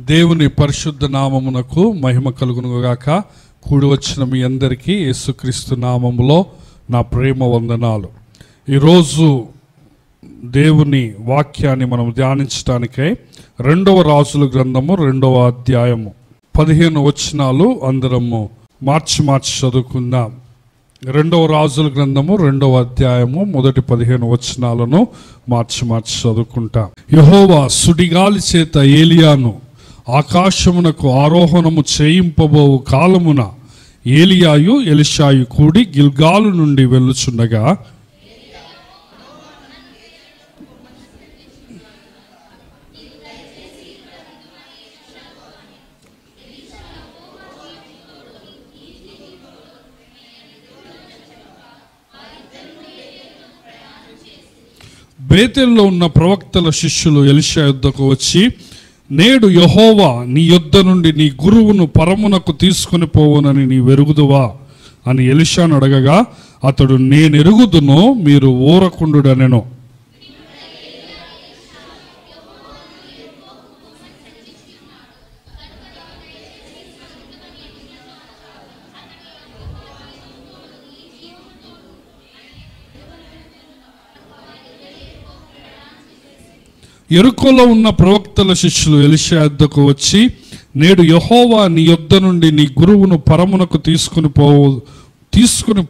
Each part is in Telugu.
దేవుని పరిశుద్ధ నామమునకు మహిమ కలుగునుగాక. కూడి వచ్చిన మీ అందరికీ యేసుక్రీస్తు నామములో నా ప్రేమ వందనాలు. ఈరోజు దేవుని వాక్యాన్ని మనం ధ్యానించడానికై 2వ రాజుల గ్రంథము 2వ అధ్యాయము 15 వచనాలు అందరము మార్చి చదువుకుందాం. 2వ రాజుల గ్రంథము 2వ అధ్యాయము మొదటి 15 వచనాలను మార్చి చదువుకుంటాం. యెహోవా సుడిగాలి చేత ఏలియాను ఆకాశమునకు ఆరోహణము చేయింపబోవు కాలమున ఏలియాయు ఎలీషాయు కూడి గిల్గాలు నుండి వెళ్ళుచుండగా బేతేలులో ఉన్న ప్రవక్తల శిష్యులు ఎలీషా యొద్దకు వచ్చి, నేడు యెహోవా నీ యొద్ద నుండి నీ గురువును పరమునకు తీసుకుని పోవునని నీ వెరుగుదువా అని ఎలీషాను అడగగా, అతడు నేనెరుగుదును, మీరు ఊరకుండుడనెను. యెరికోలో ఉన్న ప్రవక్తల శిష్యులు ఎలీషా యొద్దకు వచ్చి, నేడు యెహోవా నీ యొద్ద నుండి నీ గురువును పరమునకు తీసుకుని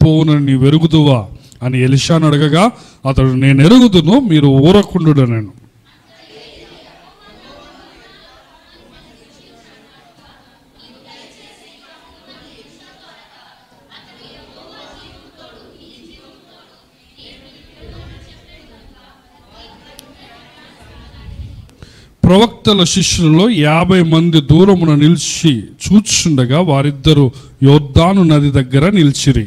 పోవునని నీ వెరుగుదువా అని ఎలీషాను అడగగా, అతడు నేనెరుగుదును, మీరు ఊరకుండుడనెను. ప్రవక్తల శిష్యులలో 50 మంది దూరమున నిలిచి చూచుండగా వారిద్దరూ యొర్దాను నది దగ్గర నిలిచిరి.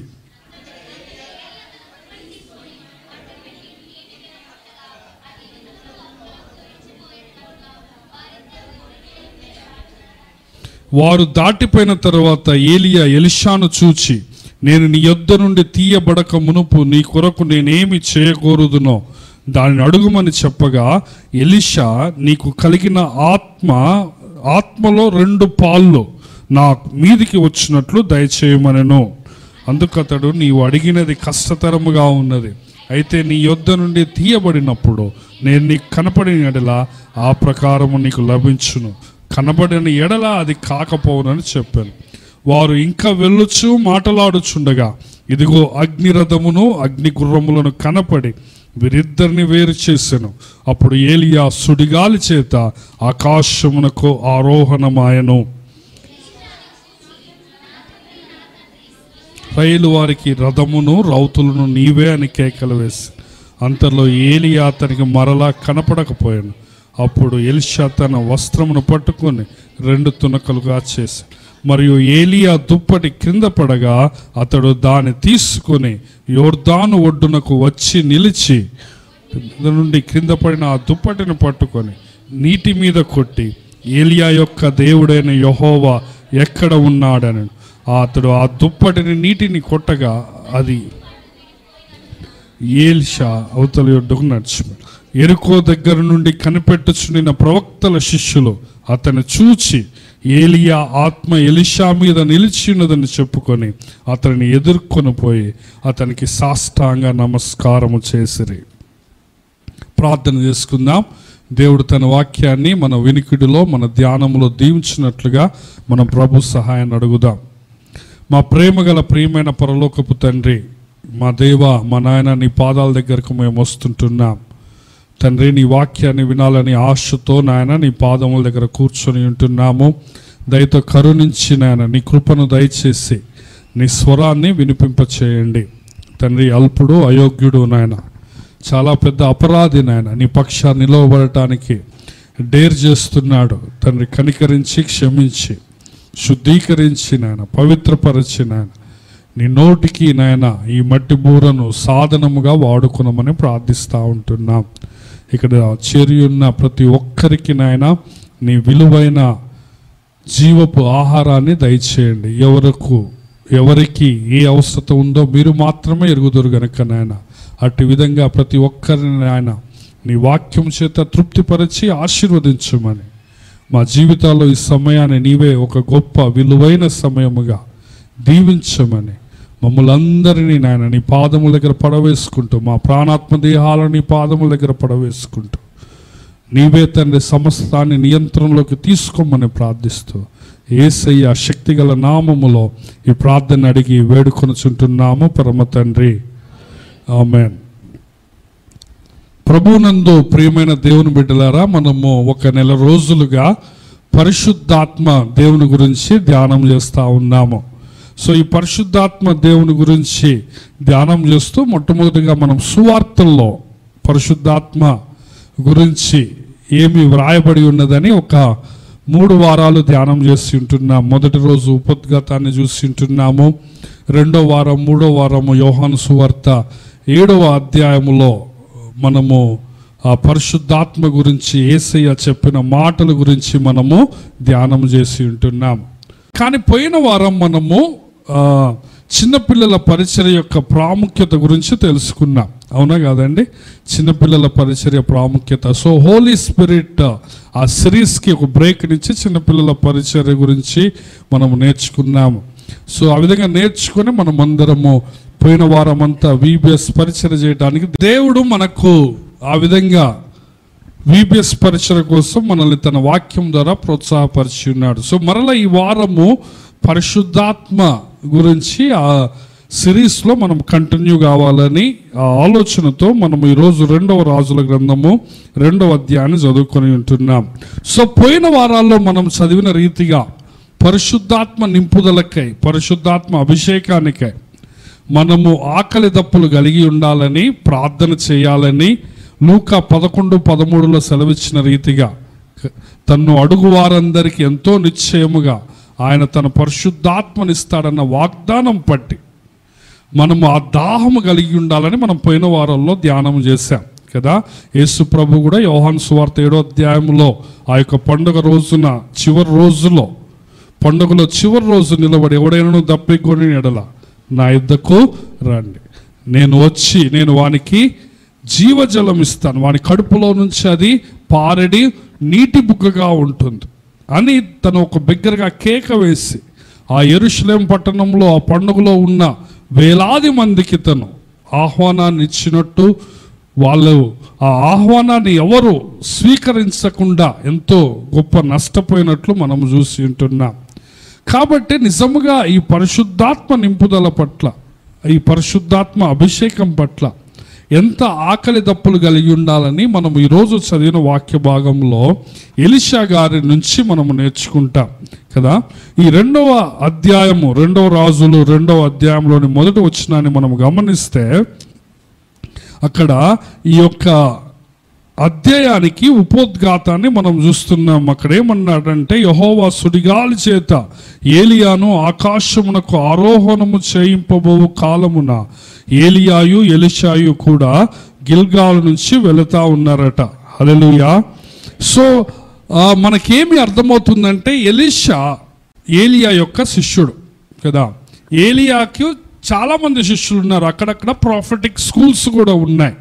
వారు దాటిపోయిన తరువాత ఏలియా ఎలీషాను చూచి, నేను నీ యొద్ద నుండి తీయబడక మునుపు నీ కొరకు నేనేమి చేయకూడదునో దానిని అడుగుమని చెప్పగా, ఎలీషా, నీకు కలిగిన ఆత్మలో 2 పాళ్ళు నా మీదికి వచ్చినట్లు దయచేయమనెను. అందుకతడు, నీవు అడిగినది కష్టతరముగా ఉన్నది, అయితే నీ యొద్ద నుండి తీయబడినప్పుడు నేను నీకు కనపడిన ఎడల ఆ ప్రకారము నీకు లభించును, కనబడిన ఎడల అది కాకపోవునని చెప్పాను. వారు ఇంకా వెళ్ళొచ్చు మాటలాడుచుండగా ఇదిగో అగ్నిరథమును అగ్ని గుర్రములను కనపడి వీరిద్దరిని వేరు చేసెను. అప్పుడు ఏలియా సుడిగాలి చేత ఆకాశమునకు ఆరోహణమాయెను. రైలు వారికి రథమును రౌతులను నీవే అని కేకలు వేసి, అంతలో ఏలియా అతనికి మరలా కనపడకపోయాను. అప్పుడు ఎలీషా తన వస్త్రమును పట్టుకొని 2 తునకలుగా చేసి, మరియు ఏలియా దుప్పటి క్రింద పడగా అతడు దాన్ని తీసుకుని యొర్దాను ఒడ్డునకు వచ్చి నిలిచి నుండి క్రింద పడిన ఆ దుప్పటిని పట్టుకొని నీటి మీద కొట్టి, ఏలియా యొక్క దేవుడైన యెహోవా ఎక్కడ ఉన్నాడని అతడు ఆ దుప్పటిని నీటిని కొట్టగా అది ఎలీషా అవతలి ఒడ్డుకు నడిచిపోయాడు. యెరికో దగ్గర నుండి కనిపెట్టుచున్న ప్రవక్తల శిష్యులు అతను చూచి, ఏలియా ఆత్మ ఎలీషా మీద నిలిచినదని చెప్పుకొని అతనిని ఎదుర్కొని పోయి అతనికి సాష్టాంగ నమస్కారము చేసిరి. ప్రార్థన చేసుకుందాం. దేవుడు తన వాక్యాన్ని మన వినికిడిలో మన ధ్యానంలో దీవించినట్లుగా మనం ప్రభు సహాయాన్ని అడుగుదాం. మా ప్రేమగల ప్రియమైన పరలోకపు తండ్రి, మా దేవ, మా నాయన, నీ పాదాల దగ్గరకు మేము వస్తుంటున్నాం తండ్రి. నీ వాక్యాన్ని వినాలని ఆశతో నాయన నీ పాదముల దగ్గర కూర్చొని ఉంటున్నాము. దయతో కరుణించి నాయన నీ కృపను దయచేసి నీ స్వరాన్ని వినిపింపచేయండి తండ్రి. అల్పుడు, అయోగ్యుడు నాయన, చాలా పెద్ద అపరాధి నాయన, నీ పక్షాన్ని నిలవబడటానికి డేర్ చేస్తున్నాడు తండ్రి. కనికరించి, క్షమించి, శుద్ధీకరించి నాయన, పవిత్రపరిచి నాయన, నీ నోటికి నాయన ఈ మట్టి బూరను సాధనముగా వాడుకున్నామని ప్రార్థిస్తూ ఉంటున్నాం. ఇక్కడ చేరి ఉన్న ప్రతి ఒక్కరికి నాయన నీ విలువైన జీవపు ఆహారాన్ని దయచేయండి. ఎవరికి ఏ అవసరం ఉందో మీరు మాత్రమే ఎరుగుదురు గనుక నాయన, అట్టి విధంగా ప్రతి ఒక్కరిని నాయన నీ వాక్యం చేత తృప్తిపరిచి ఆశీర్వదించమని మా జీవితాల్లో ఈ సమయాన్ని నీవే ఒక గొప్ప విలువైన సమయముగా దీవించమని మమ్మల్ని అందరినీ నాయన నీ పాదముల దగ్గర పడవేసుకుంటూ, మా ప్రాణాత్మ దేహాలను నీ పాదముల దగ్గర పడవేసుకుంటూ, నీవే తండ్రి సమస్తాన్ని నియంత్రణలోకి తీసుకోమని ప్రార్థిస్తూ, యేసయ్య శక్తిగల నామములో ఈ ప్రార్థన అడిగి వేడుకొనుచుంటున్నాము పరమ తండ్రి, ఆమేన్. ప్రభునందు ప్రియమైన దేవుని బిడ్డలారా, మనము ఒక నెల రోజులుగా పరిశుద్ధాత్మ దేవుని గురించి ధ్యానం చేస్తూ ఉన్నాము. సో ఈ పరిశుద్ధాత్మ దేవుని గురించి ధ్యానం చేస్తూ మొట్టమొదటిగా మనం సువార్తల్లో పరిశుద్ధాత్మ గురించి ఏమి వ్రాయబడి ఉన్నదని ఒక 3 వారాలు ధ్యానం చేసి ఉంటున్నాం. మొదటి రోజు ఉపోద్ఘాతాన్ని చూసి ఉంటున్నాము. 2వ వారం 3వ వారము యోహాను సువార్త 7వ అధ్యాయములో మనము ఆ పరిశుద్ధాత్మ గురించి, యేసయ్య చెప్పిన మాటల గురించి మనము ధ్యానం చేసి ఉంటున్నాం. కానీ పోయిన వారం మనము చిన్నపిల్లల పరిచర్య యొక్క ప్రాముఖ్యత గురించి తెలుసుకున్నాం, అవునా కాదండి? చిన్నపిల్లల పరిచర్య ప్రాముఖ్యత. సో హోలీ స్పిరిట్ ఆ సిరీస్కి ఒక బ్రేక్ నుంచి చిన్నపిల్లల పరిచర్య గురించి మనం నేర్చుకున్నాము. సో ఆ విధంగా నేర్చుకుని మనం అందరము పోయిన వారం అంతా VBS పరిచర్య చేయడానికి దేవుడు మనకు ఆ విధంగా VBS పరిచర్య కోసం మనల్ని తన వాక్యం ద్వారా ప్రోత్సాహపరిచి ఉన్నాడు. సో మరలా ఈ వారము పరిశుద్ధాత్మ గురించి ఆ సిరీస్లో మనం కంటిన్యూ కావాలని ఆ ఆలోచనతో మనం ఈరోజు 2వ రాజుల గ్రంథము 2వ అధ్యాయాన్ని చదువుకొని ఉంటున్నాం. సో పోయిన వారాల్లో మనం చదివిన రీతిగా పరిశుద్ధాత్మ నింపుదలకై, పరిశుద్ధాత్మ అభిషేకానికై మనము ఆకలి దప్పులు కలిగి ఉండాలని, ప్రార్థన చేయాలని లూకా 11:13లో సెలవిచ్చిన రీతిగా తన్ను అడుగు వారందరికీ ఎంతో నిశ్చయముగా ఆయన తన పరిశుద్ధాత్మనిస్తాడన్న వాగ్దానం పట్టి మనము ఆ దాహము కలిగి ఉండాలని మనం పోయిన వారంలో ధ్యానం చేశాం కదా. యేసు ప్రభు కూడా యోహాను సువార్త 7వ అధ్యాయంలో ఆ యొక్క పండుగ రోజున చివరి రోజులో, పండుగలో చివరి రోజు నిలబడి ఎవడైనా దప్పికొని ఎడల నా యుద్ధకు రండి, నేను వచ్చి నేను వానికి జీవజలం ఇస్తాను, వాని కడుపులో నుంచి అది పారెడి నీటి బుగ్గగా ఉంటుంది అని తను ఒక బిగ్గరగా కేక వేసి ఆ యెరూషలేము పట్టణంలో ఆ పండుగలో ఉన్న వేలాది మందికి తను ఆహ్వానాన్ని ఇచ్చినట్టు, వాళ్ళు ఆ ఆహ్వానాన్ని ఎవరు స్వీకరించకుండా ఎంతో గొప్ప నష్టపోయినట్లు మనం చూసి ఉంటున్నాం. కాబట్టి నిజముగా ఈ పరిశుద్ధాత్మ నింపుదల పట్ల, ఈ పరిశుద్ధాత్మ అభిషేకం పట్ల ఎంత ఆకలి దప్పులు కలిగి ఉండాలని మనం ఈరోజు చదివిన వాక్య భాగంలో ఎలీషా గారి నుంచి మనము నేర్చుకుంటాం కదా. ఈ 2వ అధ్యాయము 2వ రాజులు 2వ అధ్యాయంలోని మొదటి వచనాన్ని మనం గమనిస్తే అక్కడ ఈ యొక్క అధ్యాయానికి ఉపోద్ఘాతాన్ని మనం చూస్తున్నాం. అక్కడ ఏమన్నాడంటే, యెహోవా సుడిగాలి చేత ఏలియాను ఆకాశమునకు ఆరోహణము చేయింపబోవు కాలమున ఏలియాయు ఎలీషాయు కూడా గిల్గాలు నుంచి వెళుతూ ఉన్నారట. హల్లెలూయా. సో మనకేమి అర్థమవుతుందంటే, ఎలీషా ఏలియా యొక్క శిష్యుడు కదా. ఏలియాకు చాలామంది శిష్యులు ఉన్నారు, అక్కడక్కడ ప్రాఫిటిక్ స్కూల్స్ కూడా ఉన్నాయి.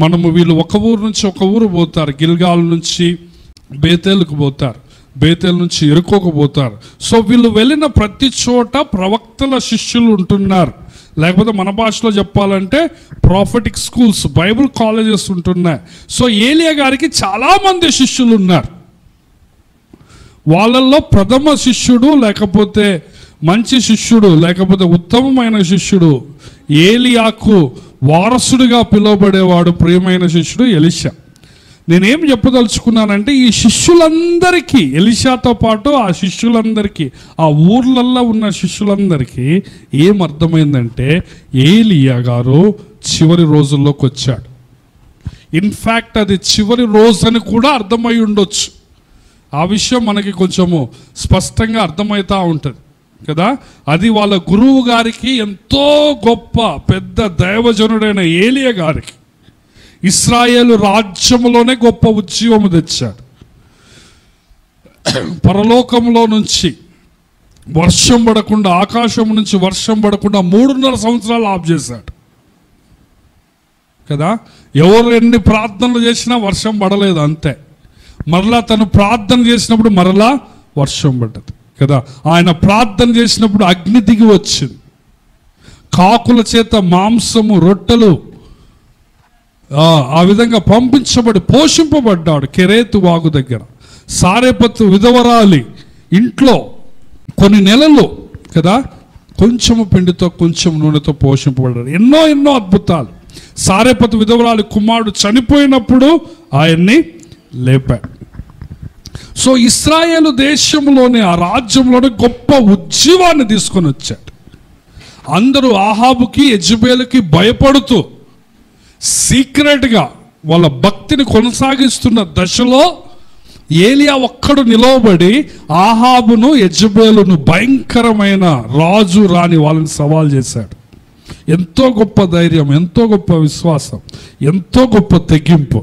మనము వీళ్ళు ఒక ఊరు నుంచి ఒక ఊరు పోతారు, గిల్గాల్ నుంచి బేతేలుకు పోతారు, బేతేలు నుంచి ఎరుకోకు పోతారు. సో వీళ్ళు వెళ్ళిన ప్రతి చోట ప్రవక్తల శిష్యులు ఉంటున్నారు, లేకపోతే మన భాషలో చెప్పాలంటే ప్రాఫిటిక్ స్కూల్స్, బైబిల్ కాలేజెస్ ఉంటున్నాయి. సో ఏలియా గారికి చాలామంది శిష్యులు ఉన్నారు. వాళ్ళల్లో ప్రథమ శిష్యుడు, లేకపోతే మంచి శిష్యుడు, లేకపోతే ఉత్తమమైన శిష్యుడు, ఏలియాకు వారసుడిగా పిలువబడేవాడు ప్రియమైన శిష్యుడు ఎలీషా. నేనేం చెప్పదలుచుకున్నానంటే, ఈ శిష్యులందరికీ, ఎలీషాతో పాటు ఆ శిష్యులందరికీ, ఆ ఊర్లల్లో ఉన్న శిష్యులందరికీ ఏమర్థమైందంటే, ఏలియా గారు చివరి రోజుల్లోకి వచ్చాడు. ఇన్ఫ్యాక్ట్ అది చివరి రోజు అని కూడా అర్థమై ఉండొచ్చు. ఆ విషయం మనకి కొంచెము స్పష్టంగా అర్థమవుతూ ఉంటుంది కదా. అది వాళ్ళ గురువు గారికి, ఎంతో గొప్ప పెద్ద దైవజనుడైన ఏలియా గారికి ఇశ్రాయేలు రాజ్యములోనే గొప్ప ఉద్యోగం తెచ్చాడు. పరలోకంలో నుంచి వర్షం పడకుండా, ఆకాశం నుంచి వర్షం పడకుండా 3.5 సంవత్సరాలు ఆఫ్ చేశాడు కదా. ఎవరు ఎన్ని ప్రార్థనలు చేసినా వర్షం పడలేదు, అంతే. మరలా తను ప్రార్థన చేసినప్పుడు మరలా వర్షం పడ్డది కదా. ఆయన ప్రార్థన చేసినప్పుడు అగ్ని దిగి వచ్చింది, కాకుల చేత మాంసము రొట్టెలు ఆ విధంగా పంపించబడి పోషింపబడ్డాడు. కెరేతు వాగు దగ్గర సారెపతు విధవరాలి ఇంట్లో కొన్ని నెలలు కదా కొంచెము పిండితో కొంచెం నూనెతో పోషింపబడ్డాడు. ఎన్నో ఎన్నో అద్భుతాలు. సారెపతు విధవరాలి కుమారుడు చనిపోయినప్పుడు ఆయన్ని లేపాడు. సో ఇశ్రాయేలు దేశంలోని ఆ రాజ్యంలోని గొప్ప ఉజ్జీవాన్ని తీసుకొని వచ్చాడు. అందరూ ఆహాబుకి యెజెబెలుకి భయపడుతూ సీక్రెట్గా వాళ్ళ భక్తిని కొనసాగిస్తున్న దశలో ఏలియా ఒక్కడు నిలవబడి ఆహాబును యెజెబెలును భయంకరమైన రాజు రాని వాళ్ళని సవాల్ చేశాడు. ఎంతో గొప్ప ధైర్యం, ఎంతో గొప్ప విశ్వాసం, ఎంతో గొప్ప తెగింపు.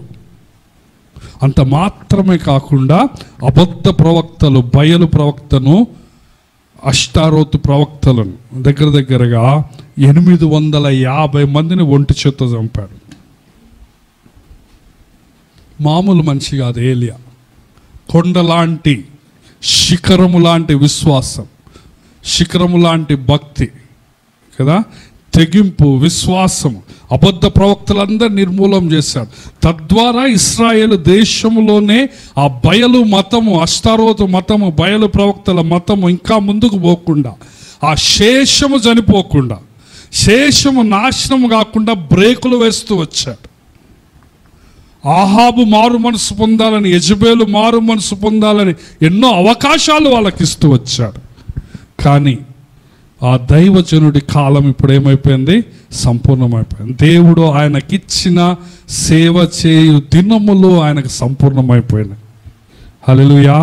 అంత మాత్రమే కాకుండా అబద్ధ ప్రవక్తలు, బయలు ప్రవక్తను, అష్టారోతు ప్రవక్తలను దగ్గరగా 850 మందిని ఒంటి చేత్తో చంపాడు. మామూలు మనిషి కాదు ఏలియా. కొండలాంటి, శిఖరము లాంటి విశ్వాసం, శిఖరము లాంటి భక్తి కదా, తెగింపు, విశ్వాసము. అబద్ధ ప్రవక్తలందరూ నిర్మూలం చేశాడు. తద్వారా ఇశ్రాయేలు దేశంలోనే ఆ బయలు మతము, అష్టారోతు మతము, బయలు ప్రవక్తల మతము ఇంకా ముందుకు పోకుండా, ఆ శేషము చనిపోకుండా, శేషము నాశనం కాకుండా బ్రేకులు వేస్తూ వచ్చాడు. ఆహాబు మారు మనసు పొందాలని, యెజెబెలు మారు మనసు పొందాలని ఎన్నో అవకాశాలు వాళ్ళకి ఇస్తూ వచ్చాడు. కానీ ఆ దైవజనుడి కాలం ఇప్పుడు ఏమైపోయింది? సంపూర్ణమైపోయింది. దేవుడు ఆయనకిచ్చిన సేవ చేయు దినములు ఆయనకు సంపూర్ణమైపోయినాయి. హల్లెలూయా.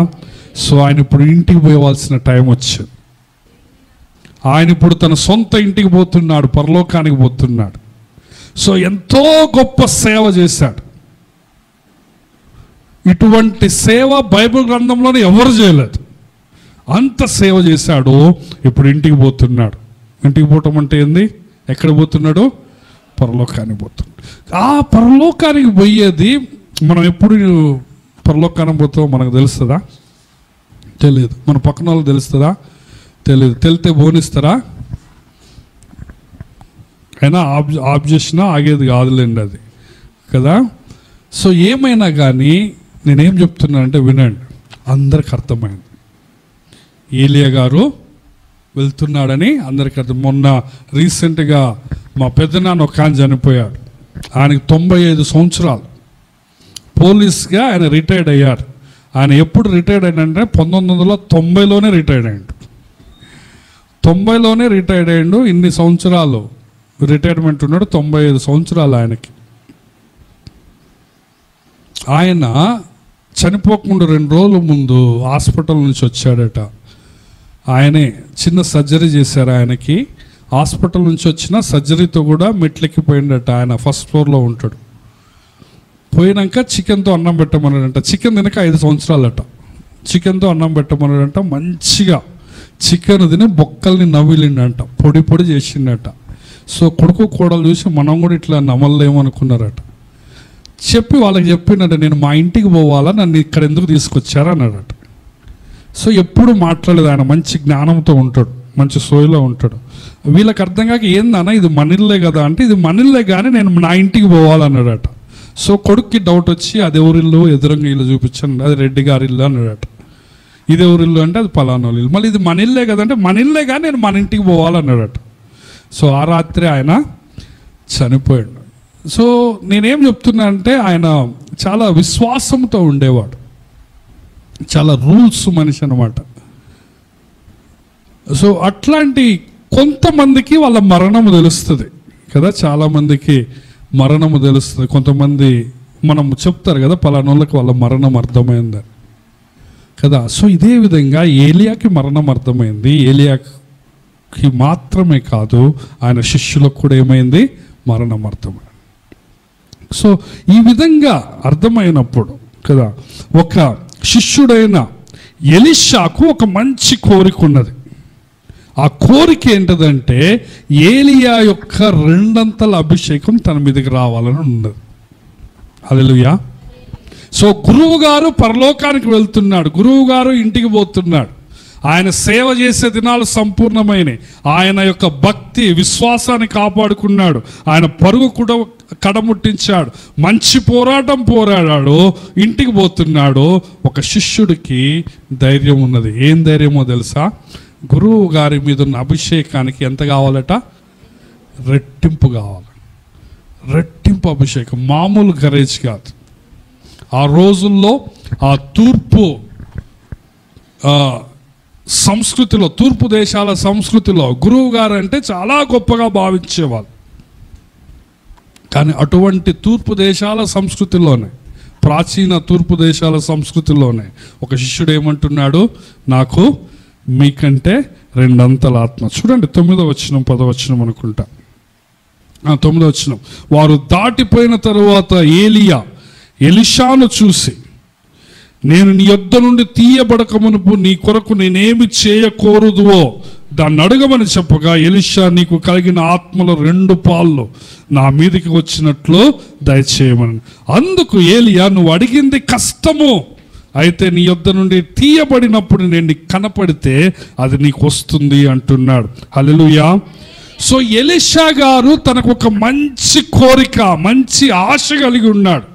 సో ఆయన ఇప్పుడు ఇంటికి పోవాల్సిన టైం వచ్చింది. ఆయన ఇప్పుడు తన సొంత ఇంటికి పోతున్నాడు, పరలోకానికి పోతున్నాడు. సో ఎంతో గొప్ప సేవ చేశాడు. ఇటువంటి సేవ బైబిల్ గ్రంథంలోనే ఎవరు చేయలేదు. అంత సేవ చేశాడు. ఇప్పుడు ఇంటికి పోతున్నాడు. ఇంటికి పోవటం అంటే ఏంది? ఎక్కడ పోతున్నాడు? పరలోకానికి పోతున్నాడు. ఆ పరలోకానికి పోయేది మనం ఎప్పుడు పరలోకానికి పోతామో మనకు తెలుస్తుందా? తెలియదు. మన పక్కన వాళ్ళు తెలుస్తుందా? తెలియదు. తెలితే బోనిస్తారా? అయినా ఆబ్జెక్షన్ ఆగేది కాదులేండి అది కదా. సో ఏమైనా కానీ నేనేం చెప్తున్నానంటే వినండి, అందరికి అర్థమైంది. ఏలియా గారు వెళ్తున్నాడని అందరికీ అర్థం. మొన్న రీసెంట్గా మా పెద్దనాన్న ఒక ఆయన చనిపోయాడు. ఆయనకి 95 సంవత్సరాలు. పోలీస్గా ఆయన రిటైర్డ్ అయ్యారు. ఆయన ఎప్పుడు రిటైర్డ్ అయ్యాడంటే 1990లోనే రిటైర్డ్ అయ్యాడు. 90లోనే రిటైర్డ్ అయ్యాడు. ఇన్ని సంవత్సరాలు రిటైర్మెంట్ ఉన్నాడు. 95 సంవత్సరాలు ఆయనకి. ఆయన చనిపోకుండా 2 రోజుల ముందు హాస్పిటల్ నుంచి వచ్చాడట. ఆయనే చిన్న సర్జరీ చేశారు ఆయనకి. హాస్పిటల్ నుంచి వచ్చిన సర్జరీతో కూడా మెట్లెక్కిపోయిందట. ఆయన ఫస్ట్ ఫ్లోర్లో ఉంటాడు. పోయినాక చికెన్తో అన్నం పెట్టమన్నాడంట. చికెన్ తినక 5 సంవత్సరాలట. చికెన్తో అన్నం పెట్టమన్నాడంట. మంచిగా చికెన్ తిని బొక్కల్ని నవ్విలిండంట, పొడి పొడి చేసిండట. సో కొడుకు కోడలు చూసి మనం కూడా ఇట్లా నమ్మలేమనుకున్నారట. చెప్పి వాళ్ళకి చెప్పిండట, నేను మా ఇంటికి పోవాలా, నన్ను ఇక్కడ ఎందుకు తీసుకొచ్చారా అన్నాడట. సో ఎప్పుడు మాట్లాడలేదు. ఆయన మంచి జ్ఞానంతో ఉంటాడు, మంచి సోయిలో ఉంటాడు. వీళ్ళకి అర్థం కాక ఏందన్నా ఇది మనిల్లే కదా అంటే, ఇది మనిల్లే కానీ నేను నా ఇంటికి పోవాలన్నాడట. సో కొడుక్కి డౌట్ వచ్చి అది ఎవరిల్లు, ఎదురంగా ఇల్లు చూపించాను, అది రెడ్డి గారి ఇల్లు అన్నాడట. ఇది ఎవరిల్లు అంటే అది పలానా ఇల్లు. మళ్ళీ ఇది మనిల్లే కదంటే మనిల్లే కానీ నేను మన ఇంటికి పోవాలన్నాడట. సో ఆ రాత్రి ఆయన చనిపోయాడు. సో నేనేం చెప్తున్నా అంటే ఆయన చాలా విశ్వాసంతో ఉండేవాడు, చాలా రూల్స్ మనిషి అన్నమాట. సో అట్లాంటి కొంతమందికి వాళ్ళ మరణము తెలుస్తుంది కదా, చాలామందికి మరణము తెలుస్తుంది. కొంతమంది మనం చెప్తారు కదా పలానోళ్ళకి వాళ్ళ మరణం అర్థమైందని కదా. సో ఇదే విధంగా ఏలియాకి మరణం అర్థమైంది. ఏలియాకి మాత్రమే కాదు, ఆయన శిష్యులకు కూడా ఏమైంది? మరణం అర్థమైంది. సో ఈ విధంగా అర్థమైనప్పుడు కదా, ఒక శిష్యుడైన ఎలీషాకు ఒక మంచి కోరిక ఉన్నది. ఆ కోరిక ఏంటంటే ఏలియా యొక్క 2 అంతల అభిషేకం తన మీదకి రావాలని ఉన్నది. హల్లెలూయా. సో గురువు గారు పరలోకానికి వెళ్తున్నాడు, గురువు గారు ఇంటికి పోతున్నాడు. ఆయన సేవ చేసే దినాలు సంపూర్ణమైనవి. ఆయన యొక్క భక్తి విశ్వాసాన్ని కాపాడుకున్నాడు. ఆయన పరుగు కూడా కడముట్టించాడు. మంచి పోరాటం పోరాడాడు. ఇంటికి పోతున్నాడు. ఒక శిష్యుడికి ధైర్యం ఉన్నది. ఏం ధైర్యమో తెలుసా? గురువు గారి మీద ఉన్న అభిషేకానికి ఎంత కావాలట? రెట్టింపు కావాలి. రెట్టింపు అభిషేకం, మామూలు కరేజ్ కాదు. ఆ రోజుల్లో ఆ తూర్పు సంస్కృతిలో, తూర్పు దేశాల సంస్కృతిలో గురువు గారు అంటే చాలా గొప్పగా భావించేవాళ్ళు. కానీ అటువంటి తూర్పు దేశాల సంస్కృతిలోనే, ప్రాచీన తూర్పు దేశాల సంస్కృతిలోనే ఒక శిష్యుడు ఏమంటున్నాడు? నాకు మీకంటే రెండంతల ఆత్మ. చూడండి 9వ వచనం 10వ వచనం అనుకుంటా. 9వ వచనం, వారు దాటిపోయిన తరువాత ఏలియా ఎలీషాను చూసి, నేను నీ యొద్ద నుండి తీయబడక మునుపు నీ కొరకు నేనేమి చేయకూడదువో దాన్ని అడగమని చెప్పగా, ఎలీషా, నీకు కలిగిన ఆత్మలో 2 పాళ్ళు నా మీదకి వచ్చినట్లు దయచేయమని. అందుకు ఏలియా, నువ్వు అడిగింది కష్టము, అయితే నీ యొద్ద నుండి తీయబడినప్పుడు నేను నీకు కనపడితే అది నీకు వస్తుంది అంటున్నాడు. హల్లెలూయా. సో ఎలీషా గారు తనకు ఒక మంచి కోరిక, మంచి ఆశ కలిగి ఉన్నాడు.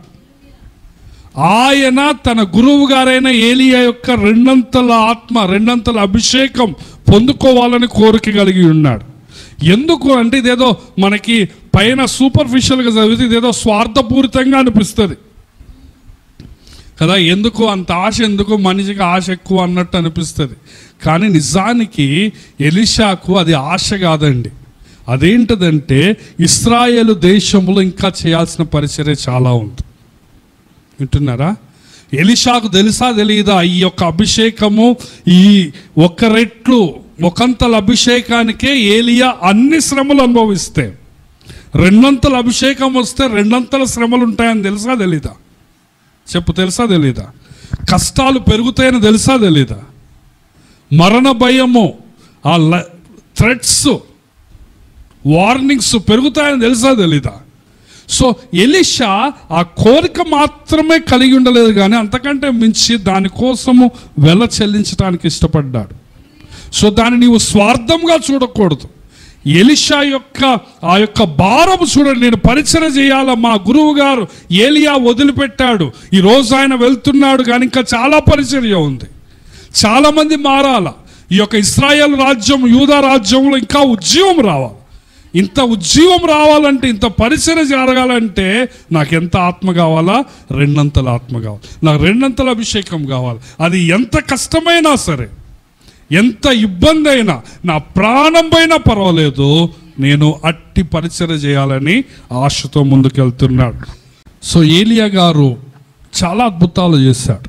ఆయన తన గురువు గారైన ఏలియా యొక్క 2 ఆత్మ, 2 అభిషేకం పొందుకోవాలని కోరిక కలిగి ఉన్నాడు. ఎందుకు అంటే ఇదేదో మనకి పైన సూపర్ఫిషియల్గా చదివితే ఇదేదో స్వార్థపూరితంగా అనిపిస్తుంది కదా. ఎందుకు అంత ఆశ, ఎందుకు మనిషికి ఆశ ఎక్కువ అన్నట్టు అనిపిస్తుంది. కానీ నిజానికి ఎలీషాకు అది ఆశ కాదండి. అదేంటదంటే ఇశ్రాయేలు దేశంలో ఇంకా చేయాల్సిన పరిచర్య చాలా ఉంది. వింటున్నారా? ఎలీషాకు తెలుసా తెలియదా? ఈ యొక్క అభిషేకము, ఈ ఒకంతల అభిషేకానికే ఏలియా అన్ని శ్రమలు అనుభవిస్తే, 2 అభిషేకం వస్తే 2 శ్రమలు ఉంటాయని తెలుసా తెలీదా? చెప్పు, తెలుసా తెలీదా? కష్టాలు పెరుగుతాయని తెలుసా తెలీదా? మరణ భయము, ఆ థ్రెట్స్, వార్నింగ్స్ పెరుగుతాయని తెలుసా తెలీదా? సో ఎలీషా ఆ కోరిక మాత్రమే కలిగి ఉండలేదు, కానీ అంతకంటే మించి దానికోసము వెల చెల్లించడానికి ఇష్టపడ్డాడు. సో దాన్ని నీవు స్వార్థంగా చూడకూడదు. ఎలీషా యొక్క ఆ యొక్క భారము చూడండి. నేను పరిచర్య చేయాల, మా గురువు గారు ఏలియా వదిలిపెట్టాడు, ఈరోజు ఆయన వెళ్తున్నాడు, కానీ ఇంకా చాలా పరిచర్య ఉంది, చాలామంది మారాల. ఈ యొక్క ఇశ్రాయేలు రాజ్యం, యూదా రాజ్యంలో ఇంకా ఉజ్జీవం రావాలి. ఇంత ఉజ్జీవం రావాలంటే, ఇంత పరిచర్య జరగాలంటే నాకు ఎంత ఆత్మ కావాలా? 2 ఆత్మ కావాలి. నాకు 2 అభిషేకం కావాలి. అది ఎంత కష్టమైనా సరే, ఎంత ఇబ్బంది అయినా, నా ప్రాణం పైన పర్వాలేదు, నేను అట్టి పరిచర్య చేయాలని ఆశతో ముందుకెళ్తున్నాడు. సో ఏలియా గారు చాలా అద్భుతాలు చేశాడు.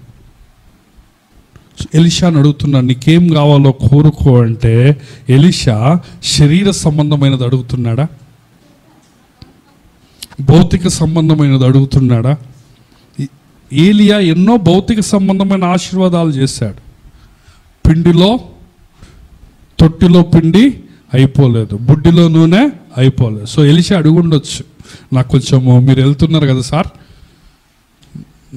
ఎలీషాని అడుగుతున్నాడు, నీకేం కావాలో కోరుకో అంటే ఎలీషా శరీర సంబంధమైనది అడుగుతున్నాడా? భౌతిక సంబంధమైనది అడుగుతున్నాడా? ఏలియా ఎన్నో భౌతిక సంబంధమైన ఆశీర్వాదాలు చేశాడు. పిండిలో, తొట్టిలో పిండి అయిపోలేదు, బుడ్డిలో నూనె అయిపోలేదు. సో ఎలీషా అడుగుండొచ్చు, నాకు కొంచెము, మీరు వెళ్తున్నారు కదా సార్,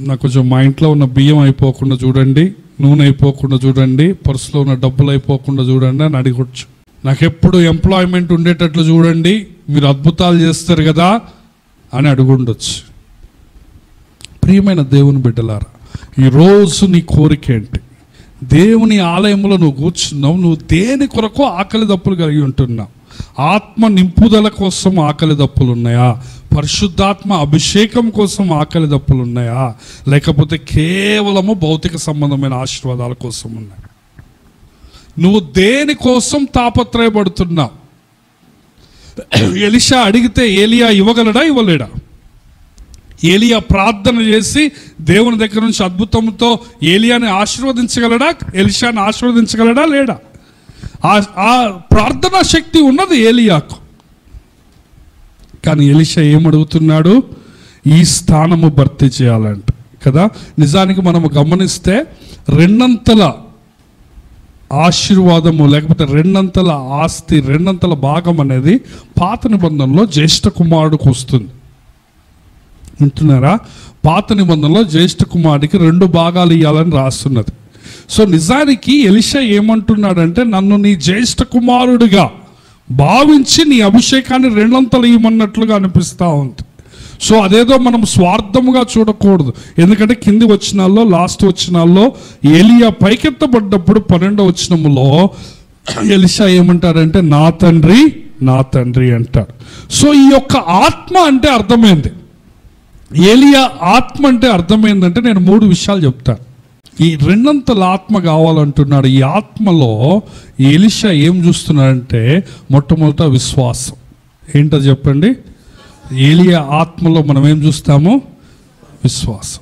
నాకు కొంచెం మా ఇంట్లో ఉన్న బియ్యం అయిపోకుండా చూడండి, నూనె అయిపోకుండా చూడండి, పర్సులో ఉన్న డబ్బులు అయిపోకుండా చూడండి అని అడగొచ్చు. నాకు ఎప్పుడు ఎంప్లాయ్మెంట్ ఉండేటట్లు చూడండి, మీరు అద్భుతాలు చేస్తారు కదా అని అడుగుండొచ్చు. ప్రియమైన దేవుని బిడ్డలారా, ఈరోజు నీ కోరిక ఏంటి? దేవుని ఆలయంలో నువ్వు కూర్చున్నావు, నువ్వు దేని కొరకు ఆకలి దప్పులు కలిగి ఉంటున్నావు? ఆత్మ నింపుదల కోసం ఆకలి దప్పులు ఉన్నాయా? పరిశుద్ధాత్మ అభిషేకం కోసం ఆకలి దప్పులు ఉన్నాయా? లేకపోతే కేవలము భౌతిక సంబంధమైన ఆశీర్వాదాల కోసం ఉన్నాయా? నువ్వు దేని కోసం తాపత్రయపడుతున్నావు? ఎలీషా అడిగితే ఏలియా ఇవ్వగలడా? ఇవ్వలేడా? ఏలియా ప్రార్థన చేసి దేవుని దగ్గర నుంచి అద్భుతంతో ఏలియాని ఆశీర్వదించగలడా? ఎలీషాని ఆశీర్వదించగలడా? లేడా? ఆ ప్రార్థనా శక్తి ఉన్నది ఏలియాకు. కానీ ఎలీషా ఏమడుగుతున్నాడు? ఈ స్థానము భర్తీ చేయాలంట కదా. నిజానికి మనము గమనిస్తే 2 ఆశీర్వాదము, లేకపోతే 2 ఆస్తి, 2 భాగం అనేది పాత నిబంధనలో జ్యేష్ఠ కుమారుడికి వస్తుంది. వింటున్నారా? పాత నిబంధనలో జ్యేష్ఠ కుమారుడికి 2 భాగాలు ఇవ్వాలని రాస్తున్నది. సో నిజానికి ఎలీషా ఏమంటున్నాడంటే, నన్ను నీ జ్యేష్ఠ కుమారుడిగా భావించి నీ అభిషేకాన్ని 2 అంతలు ఇవ్వమన్నట్లుగా అనిపిస్తూ ఉంది. సో అదేదో మనం స్వార్థముగా చూడకూడదు. ఎందుకంటే కింది వచనాల్లో, లాస్ట్ వచనాల్లో ఏలియా పైకెత్తబడ్డప్పుడు 12వ వచనములో ఎలీషా ఏమంటాడంటే, నా తండ్రి నా తండ్రి అంటాడు. సో ఈ యొక్క ఆత్మ అంటే అర్థమైంది, ఏలియా ఆత్మ అంటే అర్థమైందంటే నేను 3 విషయాలు చెప్తాను. ఈ 2 అంతల ఆత్మ కావాలంటున్నాడు. ఈ ఆత్మలో ఎలీషా ఏం చూస్తున్నాడంటే, మొట్టమొదట విశ్వాసం. ఏంటో చెప్పండి? ఏలియా ఆత్మలో మనం ఏం చూస్తాము? విశ్వాసం.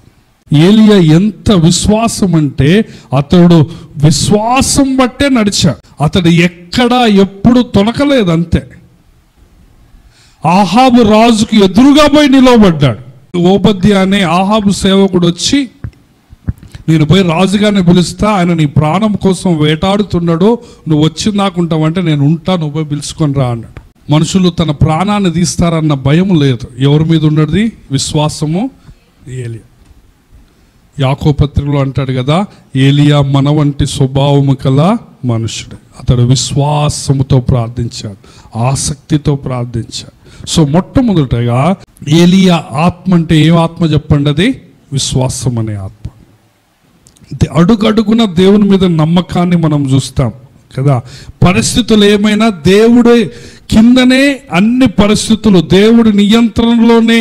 ఏలియా ఎంత విశ్వాసం అంటే, అతడు విశ్వాసం బట్టే నడిచాడు. అతడు ఎక్కడా ఎప్పుడు తొనకలేదు. అంతే. ఆహాబు రాజుకు ఎదురుగా పోయి నిలవబడ్డాడు. ఓబద్యా అనే ఆహాబు సేవకుడు వచ్చి, నేను పోయి రాజుగారిని పిలుస్తా, ఆయన నీ ప్రాణం కోసం వేటాడుతున్నాడు, నువ్వు వచ్చి నాకుంటావంటే నేను ఉంటా, నువ్వు పోయి పిలుచుకొని రా అన్నాడు. మనుషులు తన ప్రాణాన్ని తీస్తారన్న భయం లేదు. ఎవరి మీద ఉన్నది? విశ్వాసము. ఏలియా యాకోబు పత్రికలో అంటాడు కదా, ఏలియా మన వంటి స్వభావము కల మనుషుడే. అతడు విశ్వాసముతో ప్రార్థించాడు, ఆసక్తితో ప్రార్థించాడు. సో మొట్టమొదటగా ఏలియా ఆత్మ అంటే ఏం ఆత్మ చెప్పండి? అది విశ్వాసం అనే ఆత్మ. అడుగడుగున దేవుని మీద నమ్మకాన్ని మనం చూస్తాం కదా. పరిస్థితులు ఏమైనా దేవుడి కిందనే అన్ని పరిస్థితులు, దేవుడి నియంత్రణలోనే,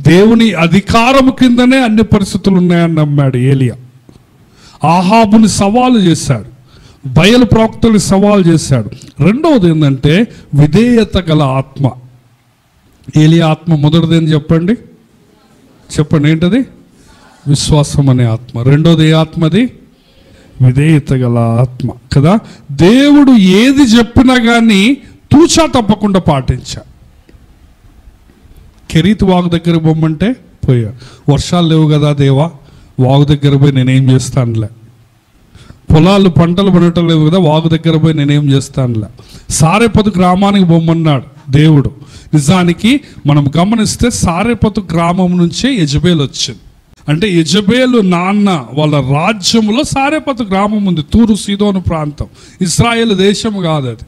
దేవుని అధికారం కిందనే అన్ని పరిస్థితులు ఉన్నాయని నమ్మాడు ఏలియా. ఆహాబుని సవాలు చేశాడు, బయలు ప్రవక్తల్ని సవాలు చేశాడు. రెండవది ఏంటంటే విధేయత గల ఆత్మ. ఏలియా ఆత్మ మొదటిది ఏం చెప్పండి? చెప్పండి, ఏంటది? విశ్వాసం అనే ఆత్మ. రెండోది ఏ ఆత్మది? విధేయత గల ఆత్మ కదా. దేవుడు ఏది చెప్పినా కానీ తూచా తప్పకుండా పాటించా. కెరీత్ వాగు దగ్గర పోమంటే పోయా. వర్షాలు లేవు కదా దేవా, వాగు దగ్గర పోయి నేనేం చేస్తానులే. పొలాలు పంటలు పండటం లేవు కదా, వాగు దగ్గర పోయి నేనేం చేస్తానులే. సారేపతు గ్రామానికి పోమన్నాడు దేవుడు. నిజానికి మనం గమనిస్తే సారేపతు గ్రామం నుంచే యెజబేలు వచ్చింది. అంటే యెజబేలు నాన్న వాళ్ళ రాజ్యంలో సారేపతు గ్రామం ఉంది, తూరు సీదోను ప్రాంతం, ఇశ్రాయేలు దేశం కాదు అది.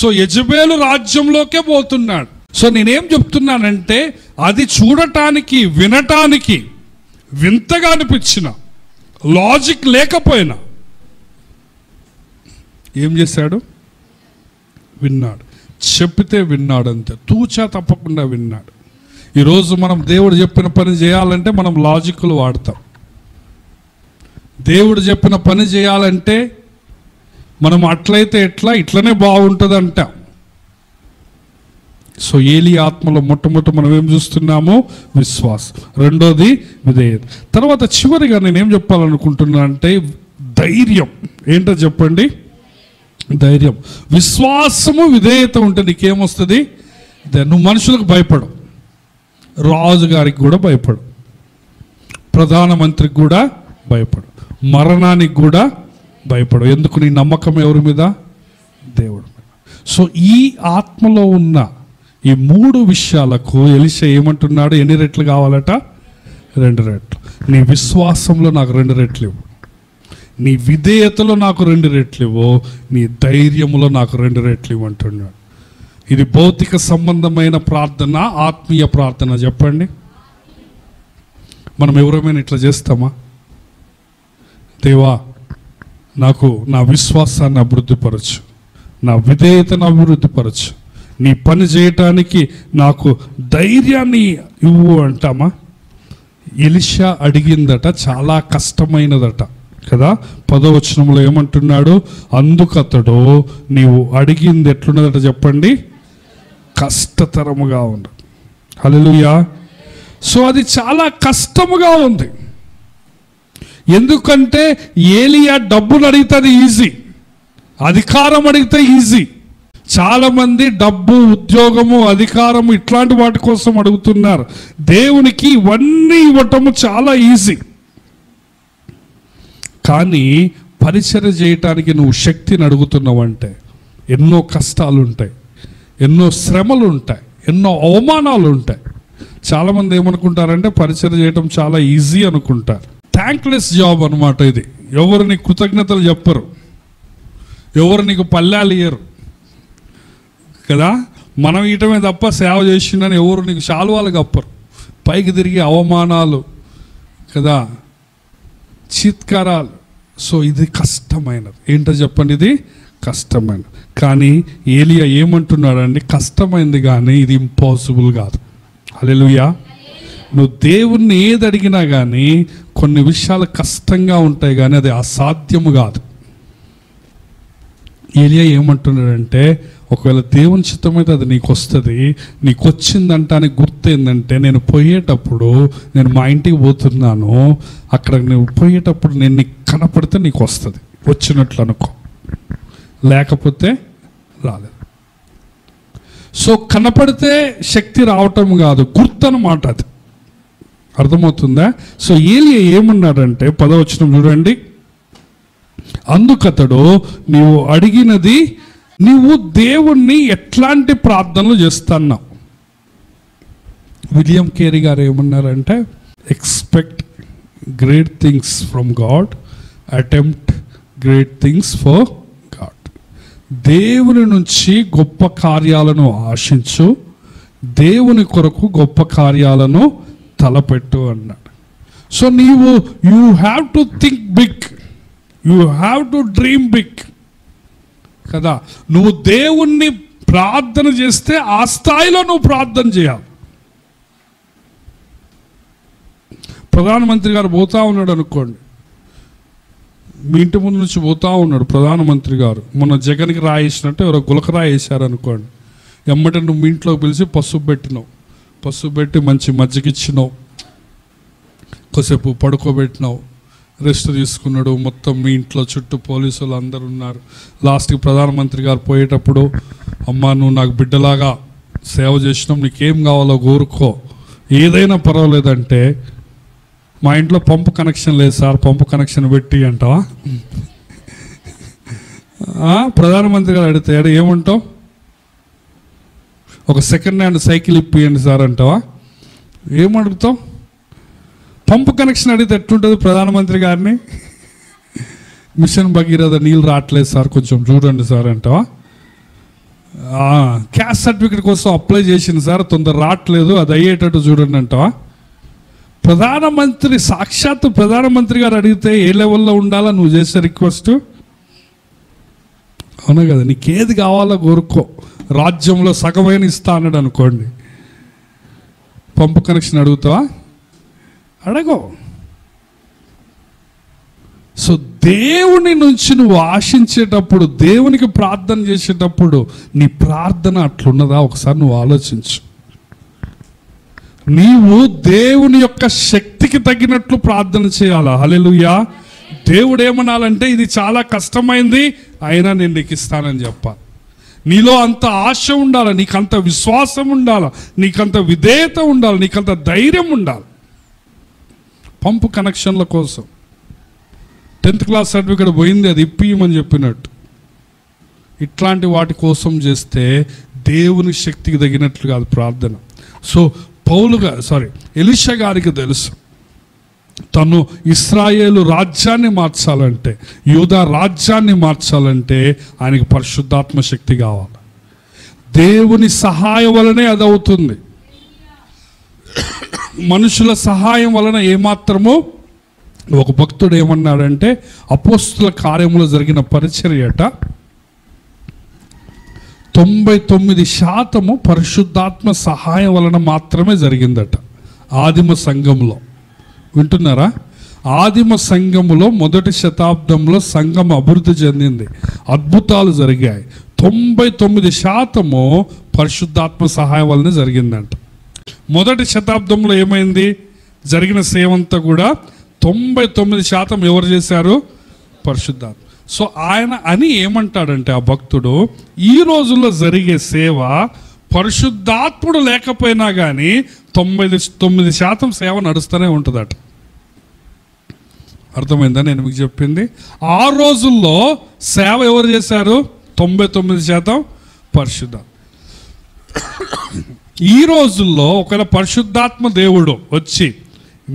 సో యెజబేలు రాజ్యంలోకే పోతున్నాడు. సో నేనేం చెప్తున్నానంటే, అది చూడటానికి వినటానికి వింతగా అనిపించిన, లాజిక్ లేకపోయినా ఏం చేశాడు? విన్నాడు. చెప్పితే విన్నాడు, అంతే. తూచా తప్పకుండా విన్నాడు. ఈరోజు మనం దేవుడు చెప్పిన పని చేయాలంటే మనం లాజిక్లు వాడతాం. దేవుడు చెప్పిన పని చేయాలంటే మనం అట్లయితే ఎట్లా, ఇట్లనే బాగుంటుంది అంటాం. సో ఏలి ఆత్మలో మొట్టమొదటి మనం ఏం చూస్తున్నాము? విశ్వాసం. రెండోది విధేయత. తర్వాత చివరిగా నేనేం చెప్పాలనుకుంటున్నా అంటే ధైర్యం. ఏంటో చెప్పండి? ధైర్యం. విశ్వాసము విధేయత ఉంటే నీకేమొస్తుంది? నువ్వు మనుషులకు భయపడు, రాజుగారికి కూడా భయపడు, ప్రధానమంత్రికి కూడా భయపడు, మరణానికి కూడా భయపడు. ఎందుకు? నీ నమ్మకం ఎవరి మీద? దేవుడి మీద. సో ఈ ఆత్మలో ఉన్న ఈ 3 విషయాలకు ఎలీషా ఏమంటున్నాడు? ఎన్ని రెట్లు కావాలట? 2 రెట్లు. నీ విశ్వాసంలో నాకు 2 రెట్లు ఇవ్వు, నీ విధేయతలో నాకు 2 రెట్లు ఇవ్వు, నీ ధైర్యములో నాకు 2 రెట్లు ఇవ్వంటున్నాడు. ఇది భౌతిక సంబంధమైన ప్రార్థన, ఆత్మీయ ప్రార్థన. చెప్పండి, మనం ఎవరైనా ఇట్లా చేస్తామా? దేవా, నాకు నా విశ్వాసాన్ని అభివృద్ధిపరచు, నా విధేయతను అభివృద్ధిపరచు, నీ పని చేయటానికి నాకు ధైర్యాన్ని ఇవ్వు అంటామా? ఎలీషా అడిగిందట చాలా కష్టమైనదట కదా. 10వ వచనంలో ఏమంటున్నాడు? అందుకతడు నీవు అడిగింది ఎట్లున్నదట చెప్పండి? కష్టతరముగా ఉంది. హల్లెలూయా. సో అది చాలా కష్టముగా ఉంది. ఎందుకంటే ఏలియా డబ్బులు అడిగితే అది ఈజీ, అధికారం అడిగితే ఈజీ. చాలామంది డబ్బు, ఉద్యోగము, అధికారము ఇట్లాంటి వాటి కోసం అడుగుతున్నారు. దేవునికి ఇవన్నీ ఇవ్వటము చాలా ఈజీ. కానీ పరిచర్య చేయటానికి నువ్వు శక్తిని అడుగుతున్నావంటే ఎన్నో కష్టాలు ఉంటాయి, ఎన్నో శ్రమలు ఉంటాయి, ఎన్నో అవమానాలు ఉంటాయి. చాలామంది ఏమనుకుంటారంటే పరిచయం చేయడం చాలా ఈజీ అనుకుంటారు. థ్యాంక్లెస్ జాబ్ అనమాట ఇది. ఎవరు నీకు కృతజ్ఞతలు చెప్పరు, ఎవరు నీకు పల్లాలు ఇయ్యరు కదా. మనం ఇయటమే తప్ప సేవ చేసిందని ఎవరు నీకు శాలువాలు కప్పరు. పైకి తిరిగి అవమానాలు కదా, చీత్కారాలు. సో ఇది కష్టమైనది. ఏంటో చెప్పండి, ఇది కష్టమైనది. కానీ ఏలియా ఏమంటున్నాడండి, కష్టమైంది కానీ ఇది ఇంపాసిబుల్ కాదు. హల్లెలూయా. నువ్వు దేవుణ్ణి ఏది అడిగినా కానీ కొన్ని విషయాలు కష్టంగా ఉంటాయి కానీ అది అసాధ్యము కాదు. ఏలియా ఏమంటున్నాడంటే, ఒకవేళ దేవుని చిత్తమైతే అది నీకు వస్తుంది. నీకు వచ్చిందంటానికి గుర్తు ఏంటంటే, నేను పోయేటప్పుడు, నేను మా ఇంటికి పోతున్నాను, అక్కడ నువ్వు పోయేటప్పుడు నేను నీకు కనపడితే నీకు వస్తుంది, వచ్చినట్లు అనుకో, లేకపోతే రాలేదు. సో కనపడితే శక్తి రావటం కాదు, గుర్తు అన్నమాట అది. అర్థమవుతుందా? సో ఏలియా ఏమన్నాడంటే 10వ వచనం చూడండి. అందుకతడు, నీవు అడిగినది, నీవు దేవుణ్ణి ఎట్లాంటి ప్రార్థనలు చేస్తున్నావు. విలియం కేరీ గారు ఏమన్నారంటే, expect great things from God, attempt great things for God. దేవుని నుంచి గొప్ప కార్యాలను ఆశించు, దేవుని కొరకు గొప్ప కార్యాలను తలపెట్టు అన్నాడు. సో నీవు you have to think big, you have to dream big కదా. నువ్వు దేవుణ్ణి ప్రార్థన చేస్తే ఆ స్థాయిలో నువ్వు ప్రార్థన చేయాలి. ప్రధానమంత్రి గారు పోతా ఉన్నాడు అనుకోండి, మీ ఇంటి ముందు నుంచి పోతా ఉన్నాడు ప్రధానమంత్రి గారు. మొన్న జగన్కి రాయేసినట్టు ఎవరో గులకరాయి వేసారు అనుకోండి, ఎమ్మటే నువ్వు మీ ఇంట్లోకి పిలిచి పసుపు పెట్టినావు, పసుపు పెట్టి మంచి మజ్జిగిచ్చినావు, కొద్దిసేపు పడుకోబెట్టినావు, రెస్ట్ తీసుకున్నాడు. మొత్తం మీ ఇంట్లో చుట్టూ పోలీసులు అందరు ఉన్నారు. లాస్ట్కి ప్రధానమంత్రి గారు పోయేటప్పుడు, అమ్మా నువ్వు నాకు బిడ్డలాగా సేవ చేసినావు, నీకేం కావాలో కోరుకో, ఏదైనా పర్వాలేదంటే, మా ఇంట్లో పంపు కనెక్షన్ లేదు సార్, పంపు కనెక్షన్ పెట్టి అంటావా? ప్రధానమంత్రి గారు అడిగితే ఏమంటావు? ఒక సెకండ్ హ్యాండ్ సైకిల్ ఇప్పియండి సార్ అంటావా? ఏమడుగుతావు? పంపు కనెక్షన్ అడిగితే ఎట్లుంటుంది ప్రధానమంత్రి గారిని? మిషన్ భగీరథ నీళ్ళు రావట్లేదు సార్, కొంచెం చూడండి సార్ అంటావా? క్యాస్ట్ సర్టిఫికేట్ కోసం అప్లై చేసింది సార్, తొందర రావట్లేదు, అది అయ్యేటట్టు చూడండి అంటావా? ప్రధానమంత్రి, సాక్షాత్తు ప్రధానమంత్రి గారు అడిగితే ఏ లెవెల్లో ఉండాలా నువ్వు చేసే రిక్వెస్ట్? అవునా కదా? నీకేది కావాలో కోరుకో, రాజ్యంలో సగమైన ఇస్తా అన్నాడు అనుకోండి, పంపు కనెక్షన్ అడుగుతావా? అడగో. సో దేవుని నుంచి నువ్వు ఆశించేటప్పుడు, దేవునికి ప్రార్థన చేసేటప్పుడు నీ ప్రార్థన అట్లున్నదా ఒకసారి నువ్వు ఆలోచించు. నీవు దేవుని యొక్క శక్తికి తగినట్లు ప్రార్థన చేయాలా? హల్లెలూయా. దేవుడు ఏమనాలంటే, ఇది చాలా కష్టమైంది అయినా నేను నీకు ఇస్తానని చెప్పాలి. నీలో అంత ఆశ ఉండాలి, నీకంత విశ్వాసం ఉండాలి, నీకంత విధేయత ఉండాలి, నీకంత ధైర్యం ఉండాలి. పంపు కనెక్షన్ల కోసం 10th క్లాస్ సర్టిఫికేట్ పోయింది, అది ఇప్పియమని చెప్పినట్టు. ఇట్లాంటి వాటి కోసం చేస్తే దేవుని శక్తికి తగినట్లు కాదు ప్రార్థన. సో ఎలీషా గారికి తెలుసు, తను ఇశ్రాయేలు రాజ్యాన్ని మార్చాలంటే, యూదా రాజ్యాన్ని మార్చాలంటే ఆయనకి పరిశుద్ధాత్మ శక్తి కావాలి. దేవుని సహాయం వలనే అది అవుతుంది. మనుషుల సహాయం వలన ఏమాత్రమో. ఒక భక్తుడు ఏమన్నాడంటే, అపోస్తుల కార్యములో జరిగిన పరిచర్యట 99% పరిశుద్ధాత్మ సహాయం వలన మాత్రమే జరిగిందట ఆదిమ సంఘంలో. వింటున్నారా? ఆదిమ సంఘములో మొదటి శతాబ్దంలో సంఘం అభివృద్ధి చెందింది, అద్భుతాలు జరిగాయి. 99% పరిశుద్ధాత్మ సహాయం వలన జరిగిందంట. మొదటి శతాబ్దంలో ఏమైంది? జరిగిన సేవంతా కూడా 99% ఎవరు చేశారు? పరిశుద్ధాత్మ. సో ఆయన అని ఏమంటాడంటే ఆ భక్తుడు, ఈ రోజుల్లో జరిగే సేవ పరిశుద్ధాత్ముడు లేకపోయినా కానీ 99% సేవ నడుస్తూనే ఉంటుందట. అర్థమైందా నేను మీకు చెప్పింది? ఆ రోజుల్లో సేవ ఎవరు చేశారు? 99% పరిశుద్ధ. ఈ రోజుల్లో ఒకవేళ పరిశుద్ధాత్మ దేవుడు వచ్చి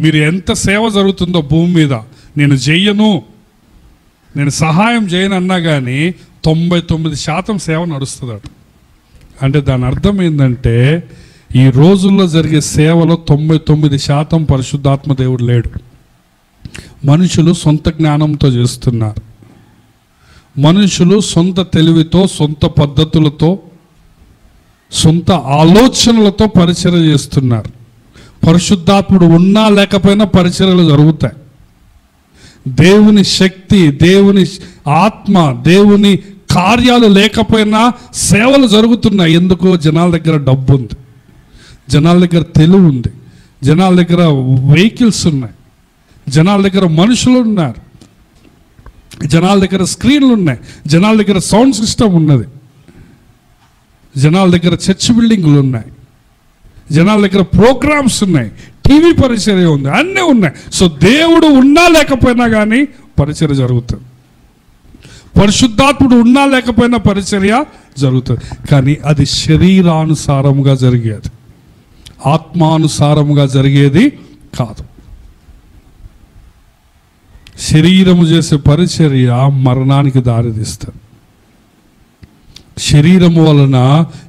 మీరు ఎంత సేవ జరుగుతుందో భూమి మీద నేను చెయ్యను, నేను సహాయం చేయను అన్నా కానీ 99% సేవ నడుస్తుందట. అంటే దాని అర్థం ఏంటంటే ఈ రోజుల్లో జరిగే సేవలో 99% పరిశుద్ధాత్మ దేవుడు లేడు. మనుషులు సొంత జ్ఞానంతో చేస్తున్నారు, మనుషులు సొంత తెలివితో, సొంత పద్ధతులతో, సొంత ఆలోచనలతో పరిచర్య చేస్తున్నారు. పరిశుద్ధాత్ముడు ఉన్నా లేకపోయినా పరిచర్యలు జరుగుతాయి. దేవుని శక్తి, దేవుని ఆత్మ, దేవుని కార్యాలు లేకపోయినా సేవలు జరుగుతున్నాయి. ఎందుకు? జనాల దగ్గర డబ్బు ఉంది, జనాల దగ్గర తెలివి ఉంది, జనాల దగ్గర వెహికల్స్ ఉన్నాయి, జనాల దగ్గర మనుషులు ఉన్నారు, జనాల దగ్గర స్క్రీన్లు ఉన్నాయి, జనాల దగ్గర సౌండ్ సిస్టమ్ ఉన్నది, జనాల దగ్గర చర్చ్ బిల్డింగ్లు ఉన్నాయి, జనాల దగ్గర ప్రోగ్రామ్స్ ఉన్నాయి, టీవీ పరిచర్య ఉంది, అన్నీ ఉన్నాయి. సో దేవుడు ఉన్నా లేకపోయినా కానీ పరిచర్య జరుగుతుంది. పరిశుద్ధాత్ముడు ఉన్నా లేకపోయినా పరిచర్య జరుగుతుంది. కానీ అది శరీరానుసారముగా జరిగేది, ఆత్మానుసారముగా జరిగేది కాదు. శరీరము చేసే పరిచర్య మరణానికి దారితీస్తుంది. శరీరము వలన,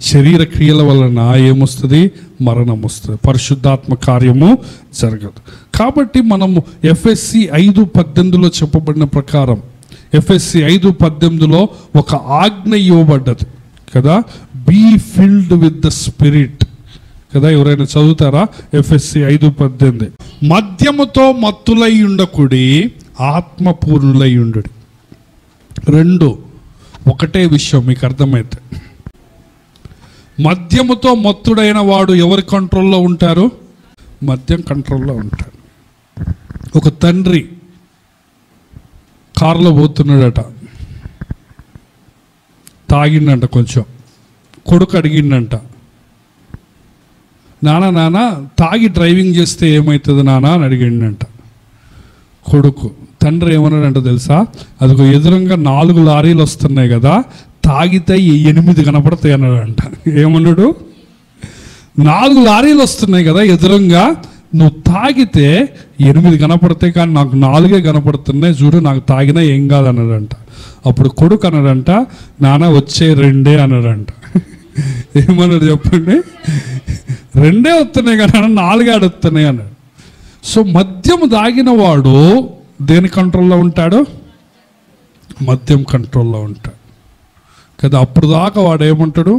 శరీర క్రియల వలన ఏమొస్తుంది? మరణం వస్తుంది. పరిశుద్ధాత్మ కార్యము జరగదు. కాబట్టి మనము ఎఫ్ఎస్సి 5:18 చెప్పబడిన ప్రకారం, ఎఫ్ఎస్సి 5:18 ఒక ఆజ్ఞ ఇవ్వబడ్డది కదా, be filled with the spirit కదా. ఎవరైనా చదువుతారా? ఎఫ్ఎస్సి 5:18 మద్యముతో మత్తులై ఉండకుడి, ఆత్మపూర్ణులై ఉండు. రెండు ఒకటే విషయం మీకు అర్థమైతే. మద్యముతో మత్తుడైన వాడు ఎవరి కంట్రోల్లో ఉంటారు? మద్యం కంట్రోల్లో ఉంటారు. ఒక తండ్రి కారులో పోతున్నాడట, తాగిండంట కొంచెం. కొడుకు అడిగిండంట, నాన్న తాగి డ్రైవింగ్ చేస్తే ఏమవుతుంది నాన్న అని అడిగిండంట కొడుకు. తండ్రి ఏమన్నాడంట తెలుసా? అదిగో ఎదురుగా 4 లారీలు వస్తున్నాయి కదా, తాగితే 8 కనపడతాయి అన్నాడంట. ఏమన్నాడు? 4 లారీలు వస్తున్నాయి కదా ఎదురుగా, నువ్వు తాగితే 8 కనపడతాయి, కానీ నాకు 4 కనపడుతున్నాయి చూడు, నాకు తాగినా ఏం కాదన్నాడంట. అప్పుడు కొడుకు అన్నాడంట, నాన్న వచ్చే 2 అన్నాడంట. ఏమన్నాడు చెప్పండి? 2 వస్తున్నాయి కదా, 4 ఆడొస్తున్నాయి అన్నాడు. సో మద్యం తాగిన వాడు దేని కంట్రోల్లో ఉంటాడు? మద్యం కంట్రోల్లో ఉంటాడు కదా. అప్పుడు దాకా వాడు ఏమంటాడు?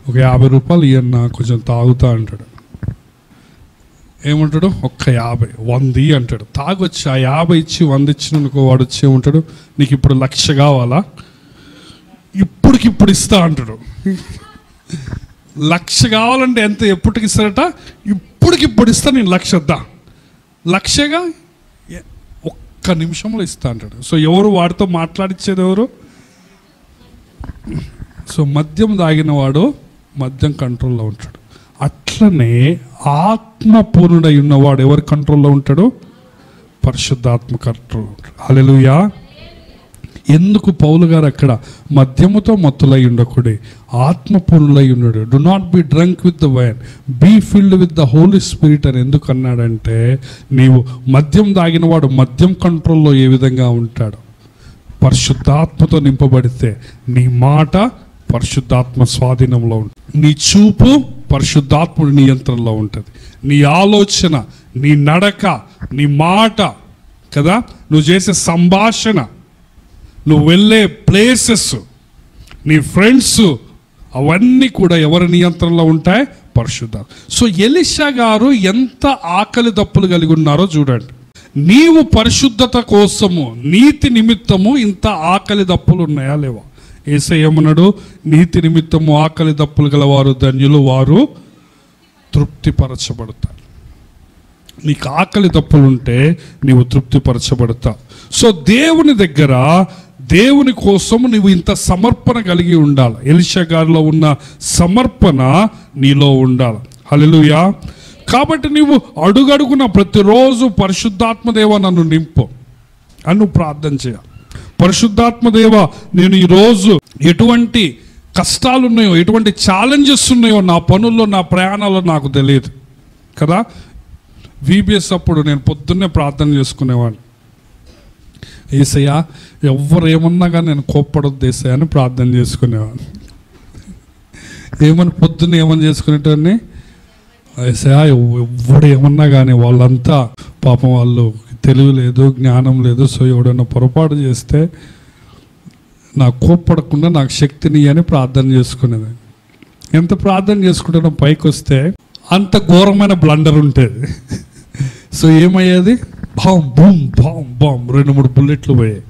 ఒక 50 రూపాయలు ఇయ్యన్న కొంచెం తాగుతా అంటాడు. ఏమంటాడు? ఒక్క 50, 100 అంటాడు. తాగొచ్చి ఆ 50 ఇచ్చి 100 ఇచ్చినందుకు వాడు వచ్చి ఏమంటాడు? నీకు ఇప్పుడు 1,00,000 కావాలా? ఇప్పటికిప్పుడు ఇస్తా అంటాడు. 1,00,000 కావాలంటే ఎంత ఎప్పటికి ఇస్తారట? ఇప్పటికిప్పుడు ఇస్తా, నేను 1,00,000 దా, 1,00,000గా ఒక్క నిమిషంలో ఇస్తా అంటాడు. సో ఎవరు వాడితో మాట్లాడిచ్చేది ఎవరు? సో మద్యం తాగిన వాడు మద్యం కంట్రోల్లో ఉంటాడు. అట్లనే ఆత్మపూర్ణుడై ఉన్నవాడు ఎవరి కంట్రోల్లో ఉంటాడు? పరిశుద్ధాత్మ కంట్రోల్లో ఉంటాడు. హల్లెలూయా. ఎందుకు పౌలు గారు అక్కడ మద్యముతో మత్తులై ఉండకూడదు, ఆత్మపూర్ణులై ఉన్నాడు. Do not be drunk with the wine, be filled with the Holy Spirit అని ఎందుకు అన్నాడంటే, నీవు మద్యం తాగిన వాడు మద్యం కంట్రోల్లో ఏ విధంగా ఉంటాడు? పరిశుద్ధాత్మతో నింపబడితే నీ మాట పరిశుద్ధాత్మ స్వాధీనంలో ఉంటుంది, నీ చూపు పరిశుద్ధాత్ముడి నియంత్రణలో ఉంటుంది, నీ ఆలోచన, నీ నడక, నీ మాట కదా, నువ్వు చేసే సంభాషణ, నువ్వు వెళ్ళే ప్లేసెస్, నీ ఫ్రెండ్స్, అవన్నీ కూడా ఎవరి నియంత్రణలో ఉంటాయి? పరిశుద్ధాత్మ. సో ఎలీషా గారు ఎంత ఆకలి దప్పులు కలిగి ఉన్నారో చూడండి. నీవు పరిశుద్ధత కోసము, నీతి నిమిత్తము ఇంత ఆకలి దప్పులు ఉన్నాయా లేవా? యేసయ్య ఏమన్నాడు? నీతి నిమిత్తము ఆకలి దప్పులు గలవారు ధన్యులు, వారు తృప్తిపరచబడతారు. నీకు ఆకలి దప్పులు ఉంటే నీవు తృప్తిపరచబడతావు. సో దేవుని దగ్గర, దేవుని కోసం నువ్వు ఇంత సమర్పణ కలిగి ఉండాలి. ఎలీషా గారిలో ఉన్న సమర్పణ నీలో ఉండాలి. హల్లెలూయా. కాబట్టి నీవు అడుగడుగున ప్రతిరోజు పరిశుద్ధాత్మదేవ నన్ను నింపు అని నువ్వు ప్రార్థన చేయాలి. పరిశుద్ధాత్మదేవ, నేను ఈరోజు ఎటువంటి కష్టాలు ఉన్నాయో, ఎటువంటి ఛాలెంజెస్ ఉన్నాయో నా పనుల్లో, నా ప్రయాణాల్లో నాకు తెలియదు కదా. VBS అప్పుడు నేను పొద్దున్నే ప్రార్థన చేసుకునేవాడిని. యేసయ్యా ఎవరు ఏమన్నా కానీ నేను కోప్పడొద్దు యేసయ్యా అని ప్రార్థన చేసుకునేవాడిని. ఏమని పొద్దున్న ఏమని చేసుకునేటోని, యేసయ్యా ఎవడు ఏమన్నా కానీ వాళ్ళంతా పాపం వాళ్ళు తెలివి లేదు, జ్ఞానం లేదు, సో ఎవడన్నా పొరపాటు చేస్తే నాకు కోప్పడకుండా నాకు శక్తిని అని ప్రార్థన చేసుకునేది. ఎంత ప్రార్థన చేసుకుంటానో పైకి వస్తే అంత ఘోరమైన బ్లండర్ ఉంటుంది. సో ఏమయ్యేది, బామ్ బూమ్ బామ్ బామ్ 2-3 బుల్లెట్లు పోయాయి.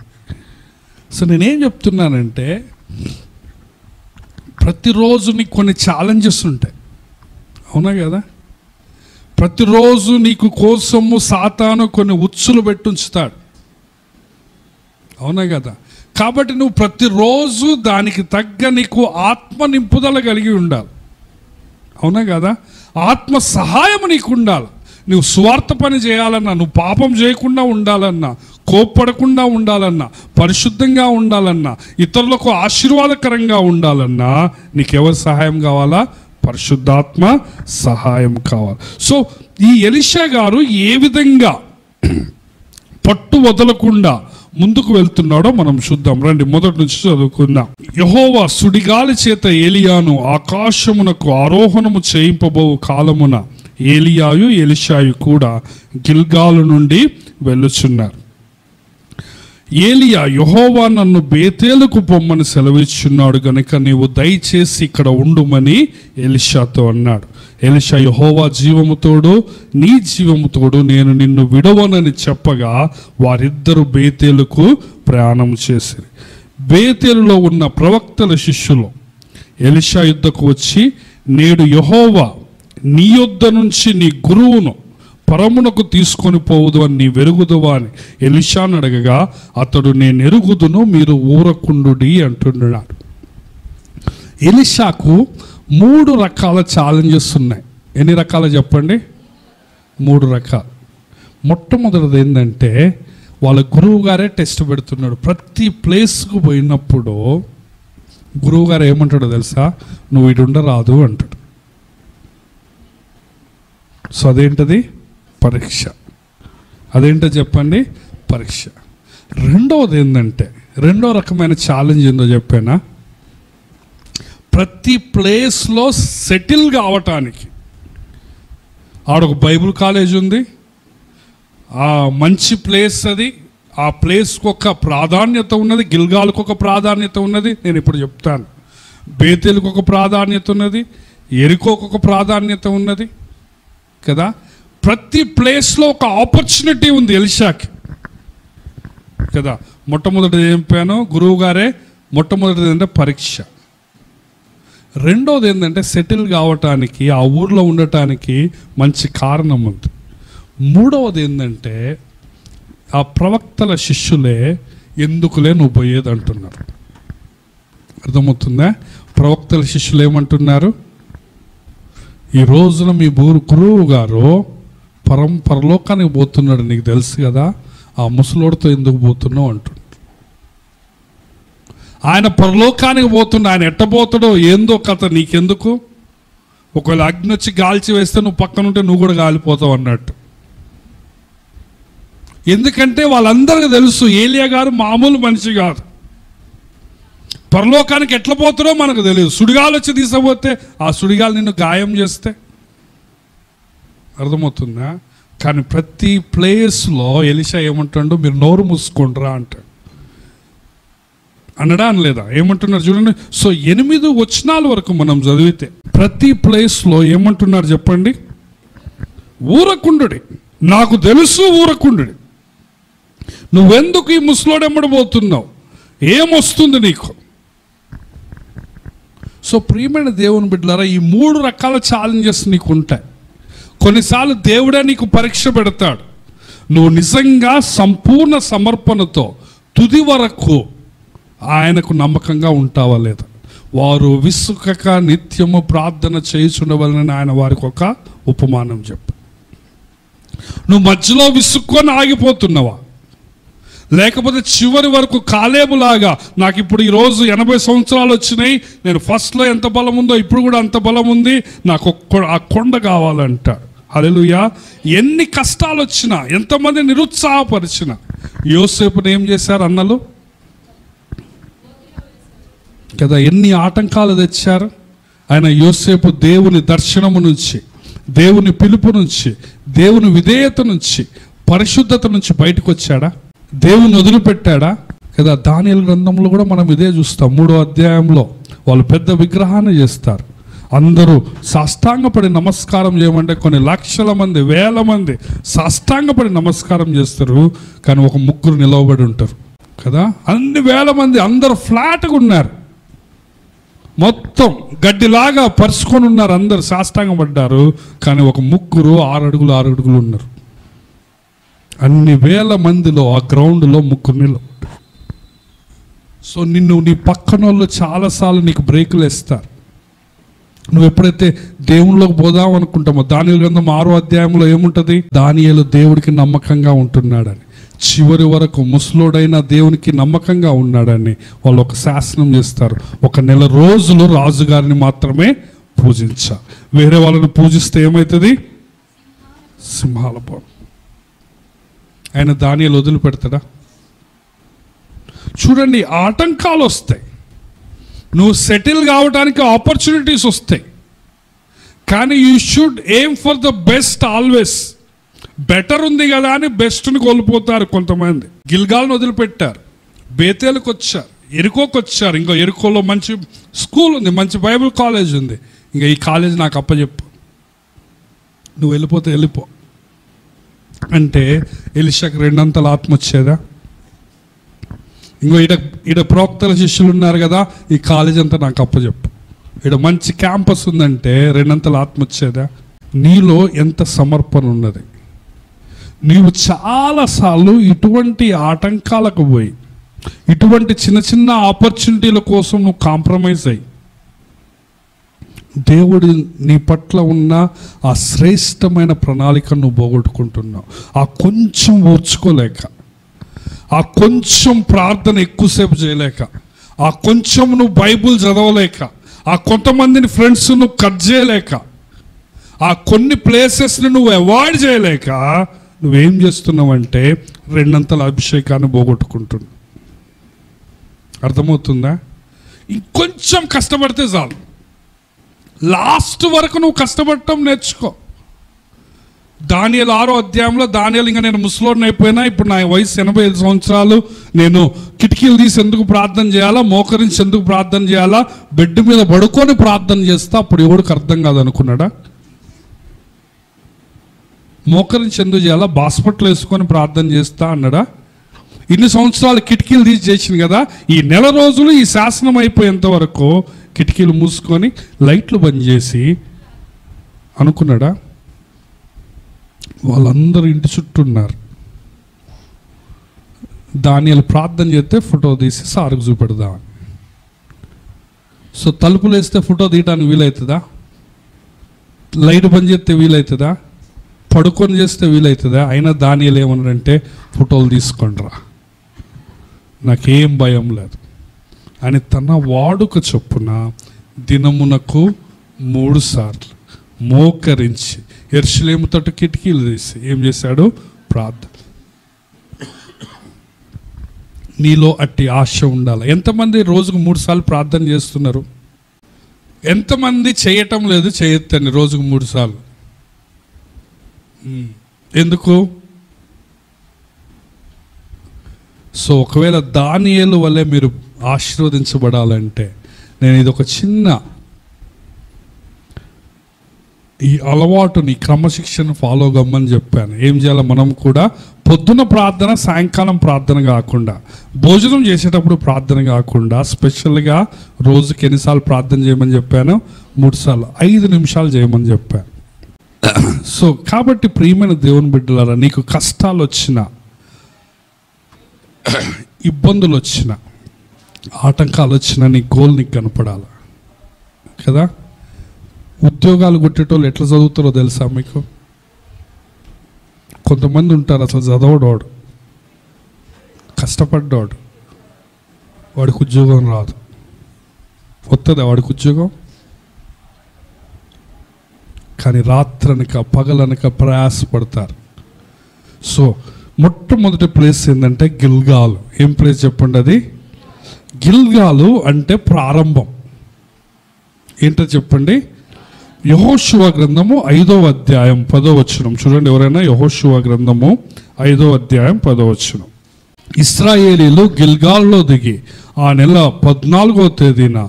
సో నేనేం చెప్తున్నానంటే, ప్రతిరోజు నీకు కొన్ని ఛాలెంజెస్ ఉంటాయి, అవునా కదా. ప్రతిరోజు నీకు కోసము సాతాను కొన్ని ఉచ్చులు పెట్టుంచుతాడు, అవునా కదా. కాబట్టి నువ్వు ప్రతిరోజు దానికి తగ్గ నీకు ఆత్మ నింపుదల కలిగి ఉండాలి, అవునా కదా. ఆత్మ సహాయం నీకు ఉండాలి. నువ్వు స్వార్థ పని చేయాలన్నా, నువ్వు పాపం చేయకుండా ఉండాలన్నా, కోప్పడకుండా ఉండాలన్నా, పరిశుద్ధంగా ఉండాలన్నా, ఇతరులకు ఆశీర్వాదకరంగా ఉండాలన్నా నీకెవరి సహాయం కావాలా? పరిశుద్ధాత్మ సహాయం కావాలి. సో ఈ ఎలీషా గారు ఏ విధంగా పట్టు వదలకుండా ముందుకు వెళ్తున్నాడో మనం చూద్దాం. రండి, మొదటి నుంచి చదువుకుందాం. యెహోవా సుడిగాలి చేత ఏలియాను ఆకాశమునకు ఆరోహణము చేయింపబో కాలమున ఏలియాయు ఎలీషాయు కూడా గిల్గాలు నుండి వెళ్ళుచున్నారు. ఏలియా, యెహోవా నన్ను బేతేలుకు పొమ్మని సెలవిచ్చున్నాడు గనుక నీవు దయచేసి ఇక్కడ ఉండుమని ఎలీషాతో అన్నాడు. ఎలీషా, యెహోవా జీవముతోడు నీ జీవముతోడు నేను నిన్ను విడవనని చెప్పగా వారిద్దరూ బేతేలుకు ప్రయాణం చేసిరి. బేతేలులో ఉన్న ప్రవక్తల శిష్యులు ఎలీషా యుద్ధకు వచ్చి, నేడు యెహోవా నీ యొద్ద నుంచి నీ గురువును పరమునకు తీసుకొని పోవుదు అని నీ వెరుగుదువా అని ఎలీషాను అడగగా అతడు, నేను ఎరుగుదును, మీరు ఊరకుండుడి అంటున్నాడు. ఎలీషాకు 3 రకాల ఛాలెంజెస్ ఉన్నాయి. ఎన్ని రకాలు చెప్పండి? 3 రకాలు. మొట్టమొదటిది ఏంటంటే, వాళ్ళ గురువు గారే టెస్ట్ పెడుతున్నాడు. ప్రతి ప్లేస్కు పోయినప్పుడు గురువు గారు ఏమంటాడో తెలుసా? నువ్వు ఇటు ఉండరాదు అంటాడు. సో అదేంటది? పరీక్ష. అదేంటో చెప్పండి? పరీక్ష. రెండవది ఏంటంటే, రెండో రకమైన ఛాలెంజ్ ఏందో చెప్పానా? ప్రతి ప్లేస్లో సెటిల్ కావటానికి. ఆడొక బైబుల్ కాలేజ్ ఉంది, ఆ మంచి ప్లేస్ అది, ఆ ప్లేస్కి ఒక ప్రాధాన్యత ఉన్నది, గిల్గాల్కి ఒక ప్రాధాన్యత ఉన్నది. నేను ఇప్పుడు చెప్తాను. బేతేలుకు ఒక ప్రాధాన్యత ఉన్నది, ఎరికోకు ఒక ప్రాధాన్యత ఉన్నది కదా. ప్రతి ప్లేస్లో ఒక ఆపర్చునిటీ ఉంది ఎలీషాకి కదా. మొట్టమొదటిది చెప్పాను, గురువు గారే. మొట్టమొదటిది ఏంటంటే పరీక్ష. రెండోది ఏంటంటే సెటిల్ కావటానికి, ఆ ఊర్లో ఉండటానికి మంచి కారణం ఉంది. మూడవది ఏంటంటే, ఆ ప్రవక్తల శిష్యులే ఎందుకులే నువ్వు పోయేది అంటున్నారు. అర్థమవుతుందా? ప్రవక్తల శిష్యులు ఏమంటున్నారు? ఈ రోజున మీ గురువు గారు పరలోకానికి పోతున్నాడు, నీకు తెలుసు కదా, ఆ ముసలోడితో ఎందుకు పోతున్నావు అంటున్నాడు. ఆయన పరలోకానికి పోతున్నా, ఆయన ఎట్టబోతాడో ఏందో కథ నీకెందుకు? ఒకవేళ అగ్ని వచ్చి గాల్చి వేస్తే నువ్వు పక్కన ఉంటే నువ్వు కూడా గాలిపోతావు అన్నట్టు. ఎందుకంటే వాళ్ళందరికీ తెలుసు ఏలియా గారు మామూలు మనిషి కాదు. పరలోకానికి ఎట్లా పోతాడో మనకు తెలియదు. సుడిగాలు వచ్చి తీసుకుపోతే ఆ సుడిగాలు నిన్ను గాయం చేస్తే, అర్థమవుతుందా? కానీ ప్రతి ప్లేస్లో ఎలీషా ఏమంటాడు? మీరు నోరు మూసుకుంటారా అంటాడు. అనడా అనలేదా? ఏమంటున్నారు చూడండి. సో 8 వచనాల వరకు మనం చదివితే ప్రతి ప్లేస్లో ఏమంటున్నారు చెప్పండి? ఊరకుండుడి, నాకు తెలుసు ఊరకుండుడి. నువ్వెందుకు ఈ ముసలోడెమ్మడిపోతున్నావు? ఏమొస్తుంది నీకు? సో ప్రియమైన దేవుని బిడ్డలారా, ఈ 3 రకాల ఛాలెంజెస్ నీకు ఉంటాయి. కొన్నిసార్లు దేవుడే నీకు పరీక్ష పెడతాడు. నువ్వు నిజంగా సంపూర్ణ సమర్పణతో తుది వరకు ఆయనకు నమ్మకంగా ఉంటావా లేదా? వారు విసుకక నిత్యము ప్రార్థన చేయుచుండవలనని ఆయన వారికి ఒక ఉపమానం చెప్పు. నువ్వు మధ్యలో విసుక్కొని ఆగిపోతున్నావా? లేకపోతే చివరి వరకు కాలేబులాగా నాకు ఇప్పుడు ఈరోజు 80 సంవత్సరాలు వచ్చినాయి, నేను ఫస్ట్లో ఎంత బలం ఉందో ఇప్పుడు కూడా అంత బలం ఉంది, నాకు ఆ కొండ కావాలంటాడు. హల్లెలూయా. ఎన్ని కష్టాలు వచ్చినా, ఎంతమంది నిరుత్సాహపరిచిన యోసేపుని ఏం చేశారు అన్నలు కదా, ఎన్ని ఆటంకాలు తెచ్చారు. ఆయన యోసేపు దేవుని దర్శనము నుంచి, దేవుని పిలుపు నుంచి, దేవుని విధేయత నుంచి, పరిశుద్ధత నుంచి బయటకు వచ్చాడా? దేవుని వదిలిపెట్టాడా? కదా. దానియేలు గ్రంథంలో కూడా మనం ఇదే చూస్తాం. 3వ అధ్యాయంలో వాళ్ళు పెద్ద విగ్రహాన్ని చేస్తారు. అందరూ సాష్టాంగపడి నమస్కారం చేయమంటే కొన్ని లక్షల మంది, వేల మంది సాష్టాంగపడి నమస్కారం చేస్తారు. కానీ ఒక ముగ్గురు నిలవబడి ఉంటారు కదా. అన్ని వేల మంది అందరూ ఫ్లాట్గా ఉన్నారు, మొత్తం గడ్డిలాగా పరుచుకొని ఉన్నారు, అందరు సాష్టాంగపడ్డారు. కానీ ఒక ముగ్గురు 6 అడుగులు 6 అడుగులు ఉన్నారు. అన్ని వేల మందిలో ఆ గ్రౌండ్లో ముగ్గురు నిలబడ్డారు. సో నీ పక్కన వాళ్ళు చాలాసార్లు నీకు బ్రేకులు వేస్తారు. నువ్వు ఎప్పుడైతే దేవునిలోకి పోదాం అనుకుంటామో, దానియేలు గ్రంథం 6వ అధ్యాయంలో ఏముంటుంది? దానియేలు దేవుడికి నమ్మకంగా ఉంటున్నాడని, చివరి వరకు ముసలోడైన దేవునికి నమ్మకంగా ఉన్నాడని వాళ్ళు ఒక శాసనం చేస్తారు. 1 నెల రోజులు రాజుగారిని మాత్రమే పూజించాలి. వేరే వాళ్ళని పూజిస్తే ఏమవుతుంది? సింహాల బోన్. ఆయన దానియేలు వదిలిపెడతాడా? చూడండి, ఆటంకాలు వస్తాయి, నువ్వు సెటిల్ కావడానికి ఆపర్చునిటీస్ వస్తాయి. కానీ you should aim for the best always. Better ఉంది కదా అని బెస్ట్ని కోల్పోతారు కొంతమంది. గిల్గాల్ని వదిలిపెట్టారు, బేతేలకు వచ్చారు, ఎరుకోకి వచ్చారు. ఇంకో ఎరుకోలో మంచి స్కూల్ ఉంది, మంచి బైబిల్ కాలేజ్ ఉంది. ఇంకా ఈ కాలేజ్ నాకు అప్పచెప్పు, నువ్వు వెళ్ళిపోతే వెళ్ళిపో అంటే ఎలీషాకి 2 అంతల ఆత్మ వచ్చేదా? ఇంకో ఈడ ప్రవక్తల శిష్యులు ఉన్నారు కదా, ఈ కాలేజ్ అంతా నాకు అప్పచెప్పు, ఈడ మంచి క్యాంపస్ ఉందంటే 2 అంతల ఆత్మ వచ్చేదా? నీలో ఎంత సమర్పణ ఉన్నది. నీవు చాలాసార్లు ఇటువంటి ఆటంకాలకు పోయి, ఇటువంటి చిన్న చిన్న ఆపర్చునిటీల కోసం నువ్వు కాంప్రమైజ్ అయ్యి, దేవుడి నీ పట్ల ఉన్న ఆ శ్రేష్టమైన ప్రణాళికను నువ్వు పోగొట్టుకుంటున్నావు. ఆ కొంచెం ఓర్చుకోలేక, ఆ కొంచెం ప్రార్థన ఎక్కువసేపు చేయలేక, ఆ కొంచెం నువ్వు బైబుల్ చదవలేక, ఆ కొంతమందిని ఫ్రెండ్స్ నువ్వు కట్ చేయలేక, ఆ కొన్ని ప్లేసెస్ని నువ్వు అవాయిడ్ చేయలేక నువ్వేం చేస్తున్నావంటే 2 అంతల అభిషేకాన్ని పోగొట్టుకుంటున్నావు. అర్థమవుతుందా? ఇంకొంచెం కష్టపడితే చాలు, లాస్ట్ వరకు నువ్వు కష్టపడటం నేర్చుకో. దానియేలు 6వ అధ్యాయంలో దానియేలు ఇంకా నేను ముసలోడిని అయిపోయినా, ఇప్పుడు నా వయసు 85 సంవత్సరాలు, నేను కిటికీలు తీసి ఎందుకు ప్రార్థన చేయాలా, మోకరించి ఎందుకు ప్రార్థన చేయాలా, బెడ్ మీద పడుకొని ప్రార్థన చేస్తా, అప్పుడు ఎవడికి అర్థం కాదనుకున్నాడా? మోకరించి ఎందుకు చేయాలా, బాస్పట్లు వేసుకొని ప్రార్థన చేస్తా అన్నాడా? ఇన్ని సంవత్సరాలు కిటికీలు తీసి చేసింది కదా, ఈ నెల రోజులు ఈ శాసనం అయిపోయేంత వరకు కిటికీలు మూసుకొని లైట్లు బంద్ చేసి అనుకున్నాడా? వాళ్ళందరూ ఇంటి చుట్టూ ఉన్నారు. దానియేలు ప్రార్థన చేస్తే ఫోటో తీసి సారుకు చూపెడదామని. సో తలుపులు వేస్తే ఫోటో తీయడానికి వీలవుతుందా? లైట్ బంద్ చేస్తే వీలవుతుందా? పడుకొని చేస్తే వీలవుతుందా? అయినా దానియేలు ఏమన్నారంటే, ఫోటోలు తీసుకోండిరా, నాకేం భయం లేదు అని తన వాడుక చొప్పున దినమునకు 3 సార్లు మోకరించి యెరూషలేము తట్టు కిటికీలు తీసి ఏం చేశాడు? ప్రార్థన. నీలో అట్టి ఆశ ఉండాలి. ఎంతమంది రోజుకు 3 సార్లు ప్రార్థన చేస్తున్నారు? ఎంతమంది చేయటం లేదు? చేయొద్దండి రోజుకు 3 సార్లు. ఎందుకు? సో ఒకవేళ దానియేలు వల్లే మీరు ఆశీర్వదించబడాలంటే, నేను ఇది ఒక చిన్న ఈ అలవాటుని, క్రమశిక్షణ ఫాలో కమ్మని చెప్పాను. ఏం చేయాలో మనం కూడా పొద్దున ప్రార్థన, సాయంకాలం ప్రార్థన కాకుండా, భోజనం చేసేటప్పుడు ప్రార్థన కాకుండా, స్పెషల్గా రోజుకి ఎన్నిసార్లు ప్రార్థన చేయమని చెప్పాను? 3 సార్లు, 5 నిమిషాలు చేయమని చెప్పాను. సో కాబట్టి ప్రియమైన దేవుని బిడ్డలారా, నీకు కష్టాలు వచ్చినా, ఇబ్బందులు వచ్చినా, ఆటంకాలు వచ్చినా, నీ గోల్ నీకు కనపడాలి కదా. ఉద్యోగాలు కొట్టేటోళ్ళు ఎట్లా చదువుతారో తెలుసా మీకు? కొంతమంది ఉంటారు అసలు చదవడోడు, కష్టపడ్డాడు, వాడికి ఉద్యోగం రాదు. వస్తుందా వాడికి ఉద్యోగం? కానీ రాత్రనక పగలనక ప్రయాసపడతారు. సో మొట్టమొదటి ప్లేస్ ఏంటంటే గిల్గాలు. ఏం ప్లేస్ చెప్పండి అది? గిల్గాలు అంటే ప్రారంభం. ఏంటో చెప్పండి? యెహోషువ గ్రంథము 5వ అధ్యాయం 10వ వచనం చూడండి. ఎవరైనా యెహోషువ గ్రంథము 5వ అధ్యాయం 10వ వచనం. ఇశ్రాయేలీలు గిల్గాల్లో దిగి ఆ నెల 14వ తేదీన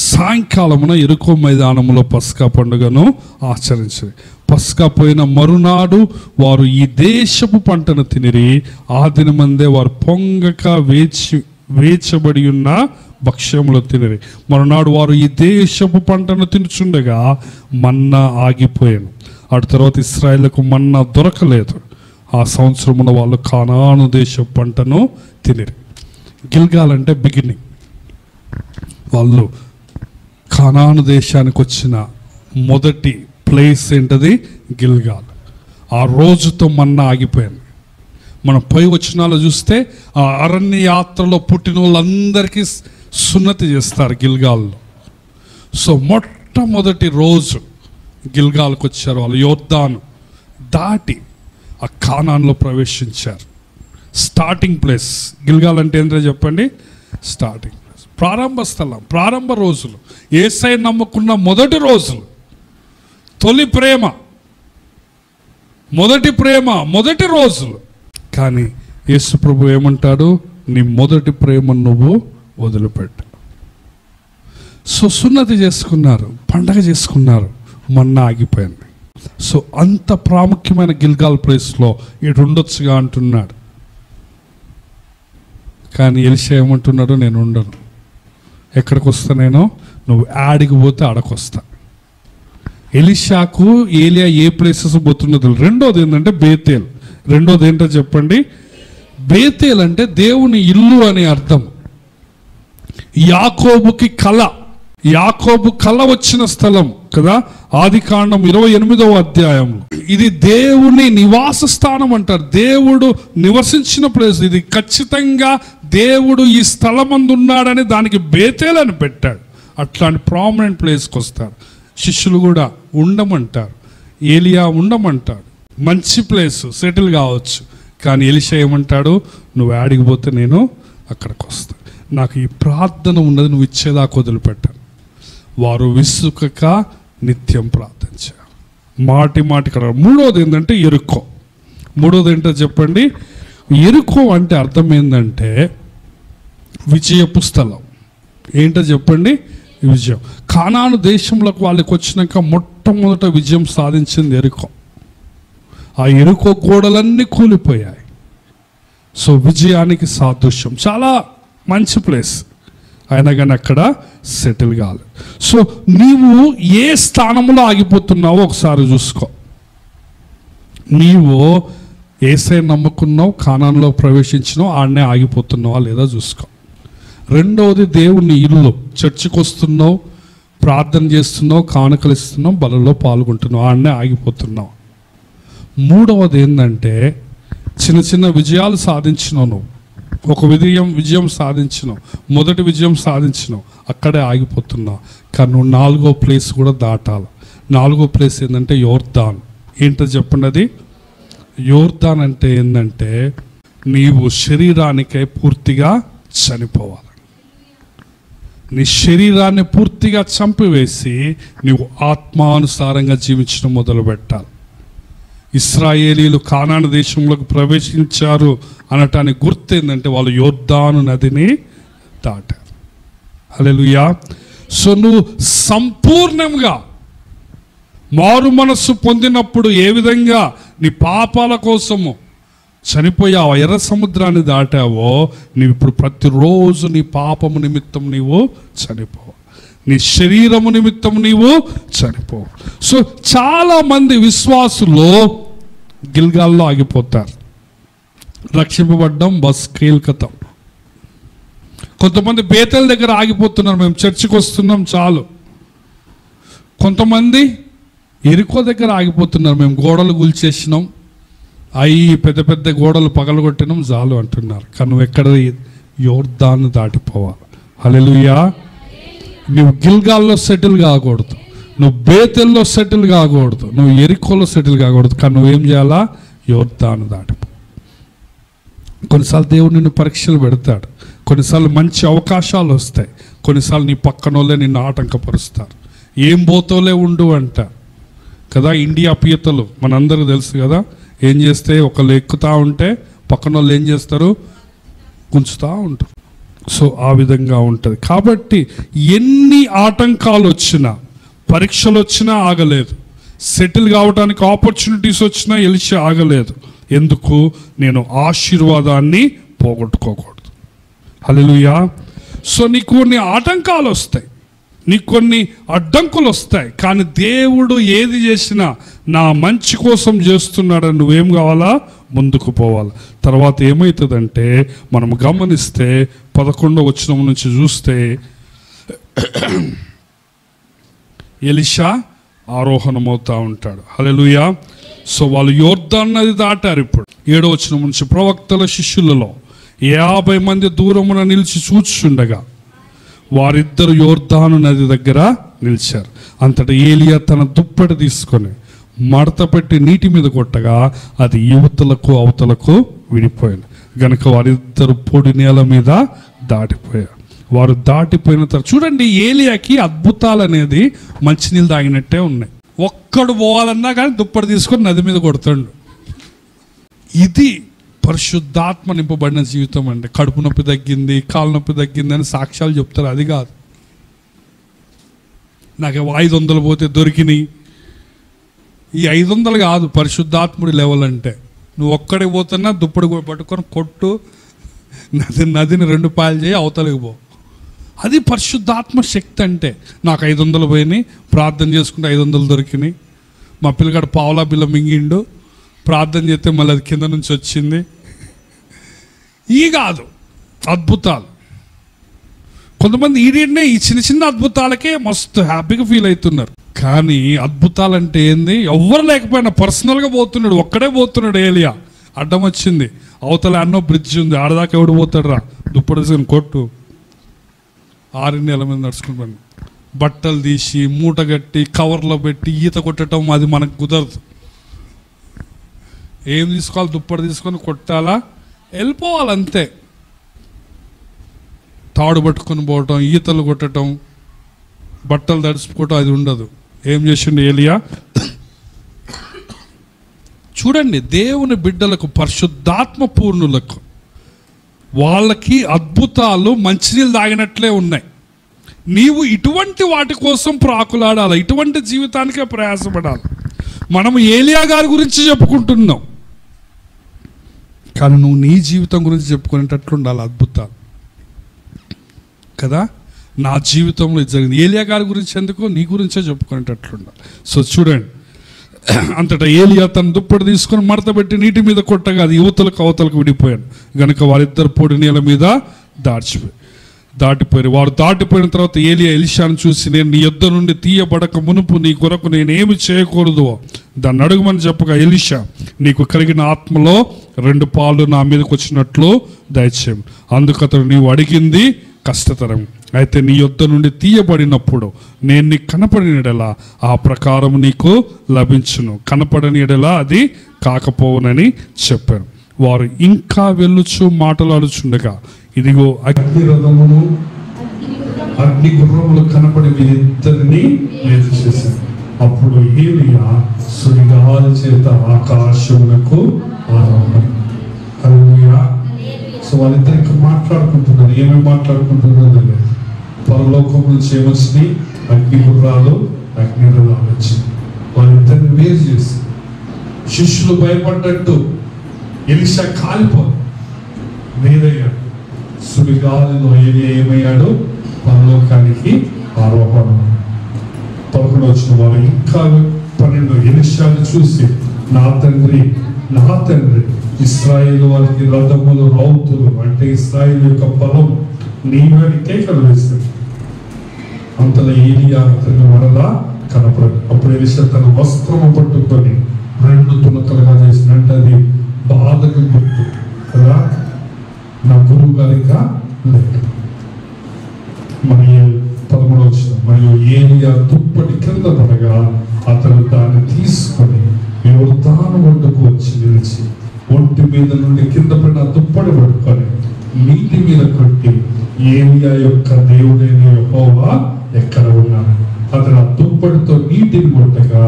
సాయంకాలమున యెరికో మైదానంలో పస్కా పండుగను ఆచరించారు. పస్కా పోయిన మరునాడు వారు ఈ దేశపు పంటను తినిరి. ఆ దినమందే వారు పొంగక వేచబడి ఉన్న భక్ష్యములు తినిరి. మరునాడు వారు ఈ దేశపు పంటను తినుచుండగా మన్నా ఆగిపోయాను. అటు తర్వాత ఇశ్రాయేలుకు మన్నా దొరకలేదు. ఆ సంవత్సరమున వాళ్ళు కానాను దేశపు పంటను తినిరి. గిల్గాల్ అంటే బిగినింగ్. వాళ్ళు కానాను దేశానికి వచ్చిన మొదటి ప్లేస్ ఏంటది? గిల్గాల్. ఆ రోజుతో మన్నా ఆగిపోయింది. మనం పై వచనాలు చూస్తే ఆ అరణ్య యాత్రలో పుట్టిన వాళ్ళందరికీ సున్నతి చేస్తారు గిల్గాల్లో. సో మొట్టమొదటి రోజు గిల్గాల్కి వచ్చారు వాళ్ళు. యోర్దాను దాటి ఆ కానాన్లో ప్రవేశించారు. స్టార్టింగ్ ప్లేస్ గిల్గాల్ అంటే ఏంటో చెప్పండి? స్టార్టింగ్ ప్లేస్, ప్రారంభ స్థలం, ప్రారంభ రోజులు, యేసయ్య నమ్ముకున్న మొదటి రోజులు, తొలి ప్రేమ, మొదటి ప్రేమ, మొదటి రోజులు. కానీ యేసు ప్రభు ఏమంటాడు? నీ మొదటి ప్రేమను నువ్వు వదిలిపెట్టు. సో సున్నతి చేసుకున్నారు, పండగ చేసుకున్నారు, మన్నా ఆగిపోయింది. సో అంత ప్రాముఖ్యమైన గిల్గాల్ ప్లేస్లో ఇటు ఉండొచ్చుగా అంటున్నాడు. కానీ ఎలీషా ఏమంటున్నాడు? నేను ఉండను. ఎక్కడికి వస్తా నేను? నువ్వు యాడికి పోతే ఆడకొస్తా. ఎలీషాకు ఏలియా ఏ ప్లేసెస్ పోతున్నదో. రెండోది ఏంటంటే బేతేల్. రెండోది ఏంటో చెప్పండి? బేతేల్ అంటే దేవుని ఇల్లు అని అర్థం. యాకోబుకి కళ, యాకోబు కళ వచ్చిన స్థలం కదా. ఆదికాండం 28వ అధ్యాయంలో ఇది దేవుని నివాస స్థానం అంటారు. దేవుడు నివసించిన ప్లేస్ ఇది. ఖచ్చితంగా దేవుడు ఈ స్థలమందు ఉన్నాడని దానికి బేతేల్ అని పెట్టాడు. అట్లాంటి ప్రామినెంట్ ప్లేస్కి వస్తారు. శిష్యులు కూడా ఉండమంటారు, ఏలియా ఉండమంటాడు. మంచి ప్లేస్, సెటిల్ కావచ్చు. కానీ ఎలీషా ఏమంటాడు? నువ్వు యాడికి పోతే నేను అక్కడికి వస్తాను. నాకు ఈ ప్రార్థన ఉన్నది, నువ్వు ఇచ్చేదాకా వదిలిపెట్టాను. వారు విసుకక నిత్యం ప్రార్థించారు. మాటి మాటి కదా. మూడోది ఏంటంటే యెరికో. మూడోది ఏంటో చెప్పండి? యెరికో అంటే అర్థం ఏంటంటే విజయపు స్థలం. ఏంటో చెప్పండి? విజయం. కానాను దేశంలోకి వాళ్ళకి వచ్చినాక మొట్టమొదట విజయం సాధించింది యెరికో. ఆ యెరికో గోడలన్నీ కూలిపోయాయి. సో విజయానికి సాదృశ్యం. చాలా మంచి ప్లేస్ అయినా కానీ అక్కడ సెటిల్ కాలేదు. సో నీవు ఏ స్థానంలో ఆగిపోతున్నావో ఒకసారి చూసుకో. నీవు యేసయ్య నమ్ముకున్నావు, కానాన్లో ప్రవేశించినావు, ఆడనే ఆగిపోతున్నావా లేదా చూసుకో. రెండవది దేవుని ఇల్లు. చర్చికి వస్తున్నావు, ప్రార్థన చేస్తున్నావు, కానుకలు ఇస్తున్నావు, బలలో పాల్గొంటున్నావు, ఆడనే ఆగిపోతున్నావు. మూడవది ఏంటంటే చిన్న చిన్న విజయాలు సాధించినావు. నువ్వు ఒక విజయం సాధించినావు, మొదటి విజయం సాధించినావు, అక్కడే ఆగిపోతున్నావు. కానీ నువ్వు 4వ ప్లేస్ కూడా దాటాలి. 4వ ప్లేస్ ఏంటంటే యోర్దాన్. ఏంటో చెప్పండి అది? యోర్దాన్ అంటే ఏంటంటే నీవు శరీరానికై పూర్తిగా చనిపోవాలి. నీ శరీరాన్ని పూర్తిగా చంపివేసి నీవు ఆత్మానుసారంగా జీవించడం మొదలు పెట్టాలి. ఇశ్రాయేలీలు కానాను దేశంలోకి ప్రవేశించారు అనటానికి గుర్తు ఏంటంటే వాళ్ళు యోర్దాను నదిని దాటారు. హల్లెలూయా. సో నువ్వు సంపూర్ణంగా మారు మనస్సు పొందినప్పుడు ఏ విధంగా నీ పాపాల కోసము చనిపోయావు, ఎర్ర సముద్రాన్ని దాటావో, నీవు ఇప్పుడు ప్రతిరోజు నీ పాపము నిమిత్తం నీవు చనిపోవు, నీ శరీరము నిమిత్తం నీవు చనిపోవు. సో చాలామంది విశ్వాసులు గిల్గాల్లో ఆగిపోతారు. రక్షింపబడ్డం బస్ కీల్కతం. కొంతమంది బేతేల్ దగ్గర ఆగిపోతున్నారు, మేము చర్చికి వస్తున్నాం చాలు. కొంతమంది యెరికో దగ్గర ఆగిపోతున్నారు, మేము గోడలు కూల్చేసినాం, అవి పెద్ద పెద్ద గోడలు పగలగొట్టడం చాలు అంటున్నారు. కానీ నువ్వు ఎక్కడ యోర్దాను దాటిపోవాలి. హల్లెలూయా. నువ్వు గిల్గాల్లో సెటిల్ కాకూడదు, నువ్వు బేతెల్లో సెటిల్ కాకూడదు, నువ్వు ఎరికోలో సెటిల్ కాకూడదు. కానీ నువ్వేం చేయాలా? యోర్దాను దాటిపో. కొన్నిసార్లు దేవుడు నిన్ను పరీక్షలు పెడతాడు, కొన్నిసార్లు మంచి అవకాశాలు వస్తాయి, కొన్నిసార్లు నీ పక్కన వాళ్ళే నిన్ను ఆటంకపరుస్తారు. ఏం పోతోలే ఉండు అంట కదా. ఇండియా పీతలు మనందరూ తెలుసు కదా, ఏం చేస్తే ఒకళ్ళు ఎక్కుతా ఉంటే పక్కన వాళ్ళు ఏం చేస్తారు? గుంచుతూ ఉంటారు. సో ఆ విధంగా ఉంటుంది. కాబట్టి ఎన్ని ఆటంకాలు వచ్చినా, పరీక్షలు వచ్చినా ఆగలేదు, సెటిల్ కావడానికి ఆపర్చునిటీస్ వచ్చినా ఎలిషా ఆగలేదు. ఎందుకు? నేను ఆశీర్వాదాన్ని పోగొట్టుకోకూడదు. హల్లెలూయా. సో నీకు కొన్ని ఆటంకాలు వస్తాయి, నీకు కొన్ని అడ్డంకులు వస్తాయి, కానీ దేవుడు ఏది చేసినా నా మంచి కోసం చేస్తున్నాడని నువ్వేం కావాలా? ముందుకు పోవాలి. తర్వాత ఏమవుతుందంటే మనం గమనిస్తే 11వ వచనం నుంచి చూస్తే ఎలీషా ఆరోహణమవుతూ ఉంటాడు. హల్లెలూయా. సో వాళ్ళు యోర్దాను నది దాటారు. ఇప్పుడు 7వ వచనం నుంచి ప్రవక్తల శిష్యులలో 50 మంది దూరమున నిలిచి చూచుచుండగా వారిద్దరు యోర్దాను నది దగ్గర నిలిచారు. అంతటా ఏలియా తన దుప్పటి తీసుకొని మడత పెట్టి నీటి మీద కొట్టగా అది యువతలకు అవతలకు విడిపోయింది. గనుక వారిద్దరు పొడి నేల మీద దాటిపోయారు. వారు దాటిపోయిన తర్వాత చూడండి, ఏలియాకి అద్భుతాలు అనేది మంచినీళ్ళు తాగినట్టే ఉన్నాయి. ఒక్కడు పోవాలన్నా కానీ దుప్పటి తీసుకొని నది మీద కొడతాడు. ఇది పరిశుద్ధాత్మ నింపబడిన జీవితం అండి. కడుపు నొప్పి తగ్గింది, కాలు నొప్పి తగ్గింది అని సాక్ష్యాలు చెప్తారు, అది కాదు. నాకు 500 పోతే దొరికినాయి, ఈ 500 కాదు పరిశుద్ధాత్ముడి లెవెల్ అంటే. నువ్వు ఒక్కడే పోతున్నా దుప్పటి పట్టుకొని కొట్టు, నదిని 2 పాయలు చేయి, అవతలికి పో. అది పరిశుద్ధాత్మ శక్తి అంటే. నాకు 500 పోయినాయి, ప్రార్థన చేసుకుంటే 500 దొరికినాయి. మా పిల్లగాడు పావులా బిల్ల మింగిండు, ప్రార్థన చేస్తే మళ్ళీ అది కింద నుంచి వచ్చింది. ఈ కాదు అద్భుతాలు. కొంతమంది ఈడనే ఈ చిన్న చిన్న అద్భుతాలకే మస్తు హ్యాపీగా ఫీల్ అవుతున్నారు. కానీ అద్భుతాలంటే ఏంది? ఎవ్వరు లేకపోయినా పర్సనల్గా పోతున్నాడు, ఒక్కడే పోతున్నాడు. ఏలియా అడ్డం వచ్చింది, అవతల అన్నో బ్రిడ్జ్ ఉంది, ఆడదాకా ఎవడు పోతాడు రా, దుప్పటి కొట్టు. 6 నెలల మీద నడుచుకుంటాను. బట్టలు తీసి మూట కట్టి కవర్లో పెట్టి ఈత కొట్టడం అది మనకు కుదరదు. ఏం తీసుకోవాలి? దుప్పటి తీసుకొని కొట్టాలా, వెళ్ళిపోవాలంతే. తాడు పట్టుకొని పోవటం, ఈతలు కొట్టడం, బట్టలు తడుచుకోవటం అది ఉండదు. ఏం చేసిండు ఏలియా? చూడండి, దేవుని బిడ్డలకు, పరిశుద్ధాత్మ పూర్ణులకు, వాళ్ళకి అద్భుతాలు మంచినీళ్ళు తాగినట్లే ఉన్నాయి. నీవు ఇటువంటి వాటి కోసం ప్రాకులాడాలి, ఇటువంటి జీవితానికే ప్రయాసపడాలి. మనం ఏలియా గారి గురించి చెప్పుకుంటున్నాం, కానీ నువ్వు నీ జీవితం గురించి చెప్పుకునేటట్లు ఉండాలి. అద్భుతాలు కదా. నా జీవితంలో ఇది జరిగింది, ఏలియా గారి గురించి ఎందుకు, నీ గురించే చెప్పుకునేటట్లు ఉండాలి. సో చూడండి, అంతటా ఏలియా తన దుప్పటి తీసుకొని మడత పెట్టి నీటి మీద కొట్టగా అది యువతలకు అవతలకు విడిపోయాను. గనుక వారిద్దరు పొడి నేల మీద దాటిపోయారు. వారు దాటిపోయిన తర్వాత ఏలియా ఎలీషాను చూసి, నేను నీ యొద్ద నుండి తీయబడక మునుపు నీ కొరకు నేనేమి చేయకూడదు దాన్ని అడుగుమని చెప్పగా, ఎలీషా, నీకు కలిగిన ఆత్మలో 2 పాలు నా మీదకి వచ్చినట్లు దయచేయం. అందుకతడు నీవు అడిగింది కష్టతరం, అయితే నీ యొద్ద నుండి తీయబడినప్పుడు నేను నీకు కనపడిన ఎడల ఆ ప్రకారం నీకు లభించును, కనపడని ఎడల అది కాకపోవునని చెప్పాను. వారు ఇంకా వెళ్ళుచు మాటలాడుచుండగా ఇదిగో అగ్ని రథమును అగ్ని గుర్రములు కనపడి వీరిద్దరిని వేరు చేశాను. అప్పుడు ఏలియా సుడిగాలి చేత ఆకాశమునకు ఆరోహణ. హల్లెలూయా. సో వాళ్ళిద్దరు ఇంకా మాట్లాడుకుంటున్నారు. ఏమేమి మాట్లాడుకుంటున్నారు? పరలోకం నుంచి ఏమొచ్చినాయి? అగ్ని గుర్రాలు, అగ్ని రథాలు వచ్చినాయి. వాళ్ళిద్దరిని వేరు చేసి, శిష్యులు భయపడ్డట్టు ఎలీషా కాలిపోయి వేరయ్యాడు. సుడిగాలిలో ఏమయ్యాడు? పరలోకానికి ఆరోహణ. 11వ వచనం, వారు ఇంకా 12 ఎలీషాను చూసి, నా తండ్రి ఇశ్రాయేలు వారికి రథములు, రౌతులు, అంటే ఇశ్రాయేలు యొక్క బలం నీవని కేకలు వేస్తాడు. అంతలో ఏలియా అతని మరలా కనపడదు. అప్పుడు ఎలీషా తన వస్త్రము పట్టుకొని 2 తునకలుగా చేసినట్టు అది బాధకు గుర్తు కదా. నా గురువు గారిగా లేదు. మరియు 13వ వచనం, మరియు ఏలియా దుప్పటి కింద పడగా అతను దాన్ని తీసుకొని యోర్దాను ఒడ్డుకు వచ్చి నిలిచి ఒంటి మీద నుండి కింద పడిన దుప్పటి పట్టుకొని నీటి మీద కొట్టి, ఏలియా యొక్క దేవుడైన యెహోవా ఎక్కడ ఉన్నాడు? అతను ఆ దుప్పటితో నీటిని కొట్టగా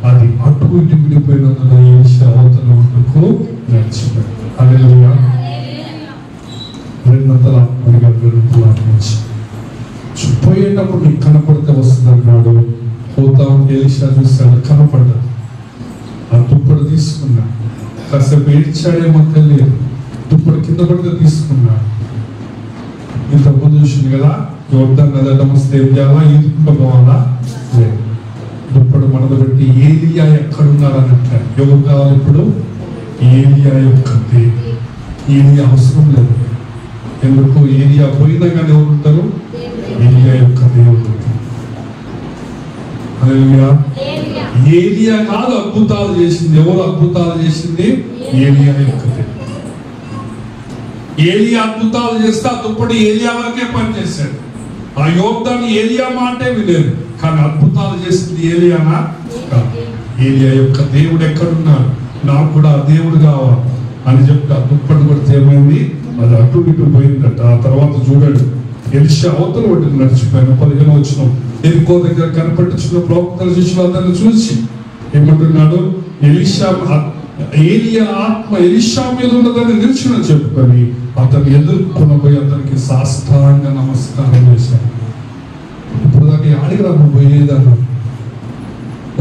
అది అటు ఇటు విడిపోయినందున ఎలీషా అవతల ఒడ్డుకు నడిచిపోయాడు. హల్లెలూయా. రెండంతల ఆత్మగా పోయేటప్పుడు నీకు కనపడితే వస్తుంది అన్నాడు. పోతా ఉంటే ఎలీషా చూశాడు, కనపడ్డాడు. ఆ దుప్పటి తీసుకున్నా, కాసేపు ఏడ్చాడేమో తెలియదు. దుప్పటి కింద పడితే తీసుకున్నాడు. ఇంతకుముందు చూసింది కదా, యోర్దాను నది అడ్డం వస్తే ఏం చేయాలా? ఈదుకుంటూ పోవాలా? లేదు. దుప్పటి మనద పెట్టి ఏలియా ఎక్కడున్నారని అంటారు. ఎవరు కావాలి ఇప్పుడు? ఏలియా యొక్క దేవుడు. ఏలియా అవసరం లేదు. ఎందుకు? ఏలియా పోయినా కానీ ఎవరు ఉంటారు? ఏలియా యొక్క దేవుడు. హల్లెలూయా. ఏలియా కాదు అద్భుతాలు చేసింది. ఎవరు అద్భుతాలు చేసింది? ఏలియా యొక్క దేవుడు. ఏలియా అద్భుతాలు చేస్తే ఆ దుప్పటి ఏలియా వరకే పనిచేశాడు. ఆ యోర్దాను ఏలియా మాటే విలేదు, కానీ అద్భుతాలు చేసింది ఏలియానా? ఏలియా యొక్క దేవుడు ఎక్కడున్నాడు? నాకు కూడా ఆ దేవుడు కావాలి అని చెప్పి ఆ దుప్పటి కొడితే ఏమైంది? అది అటు ఇటు పోయిందట. ఆ తర్వాత చూడండి, ఎలీషా అవతల ఒడ్డుకు నడిచిపోయాను. 15వ వచనం, ఎరికో దగ్గర కనిపెట్టుచున్న ప్రవక్తల శిష్యులు అతన్ని చూసి ఏమంటున్నాడు? ఏలియా ఆత్మ ఎలీషా మీద ఉన్నదని నిలిచిన చెప్పుకొని అతను ఎదుర్కొని పోయి అతనికి సాష్టాంగ నమస్కారం చేశాడు. ఇప్పుడు దాకా ఆడికి రమ్మ పోయేదన్నా,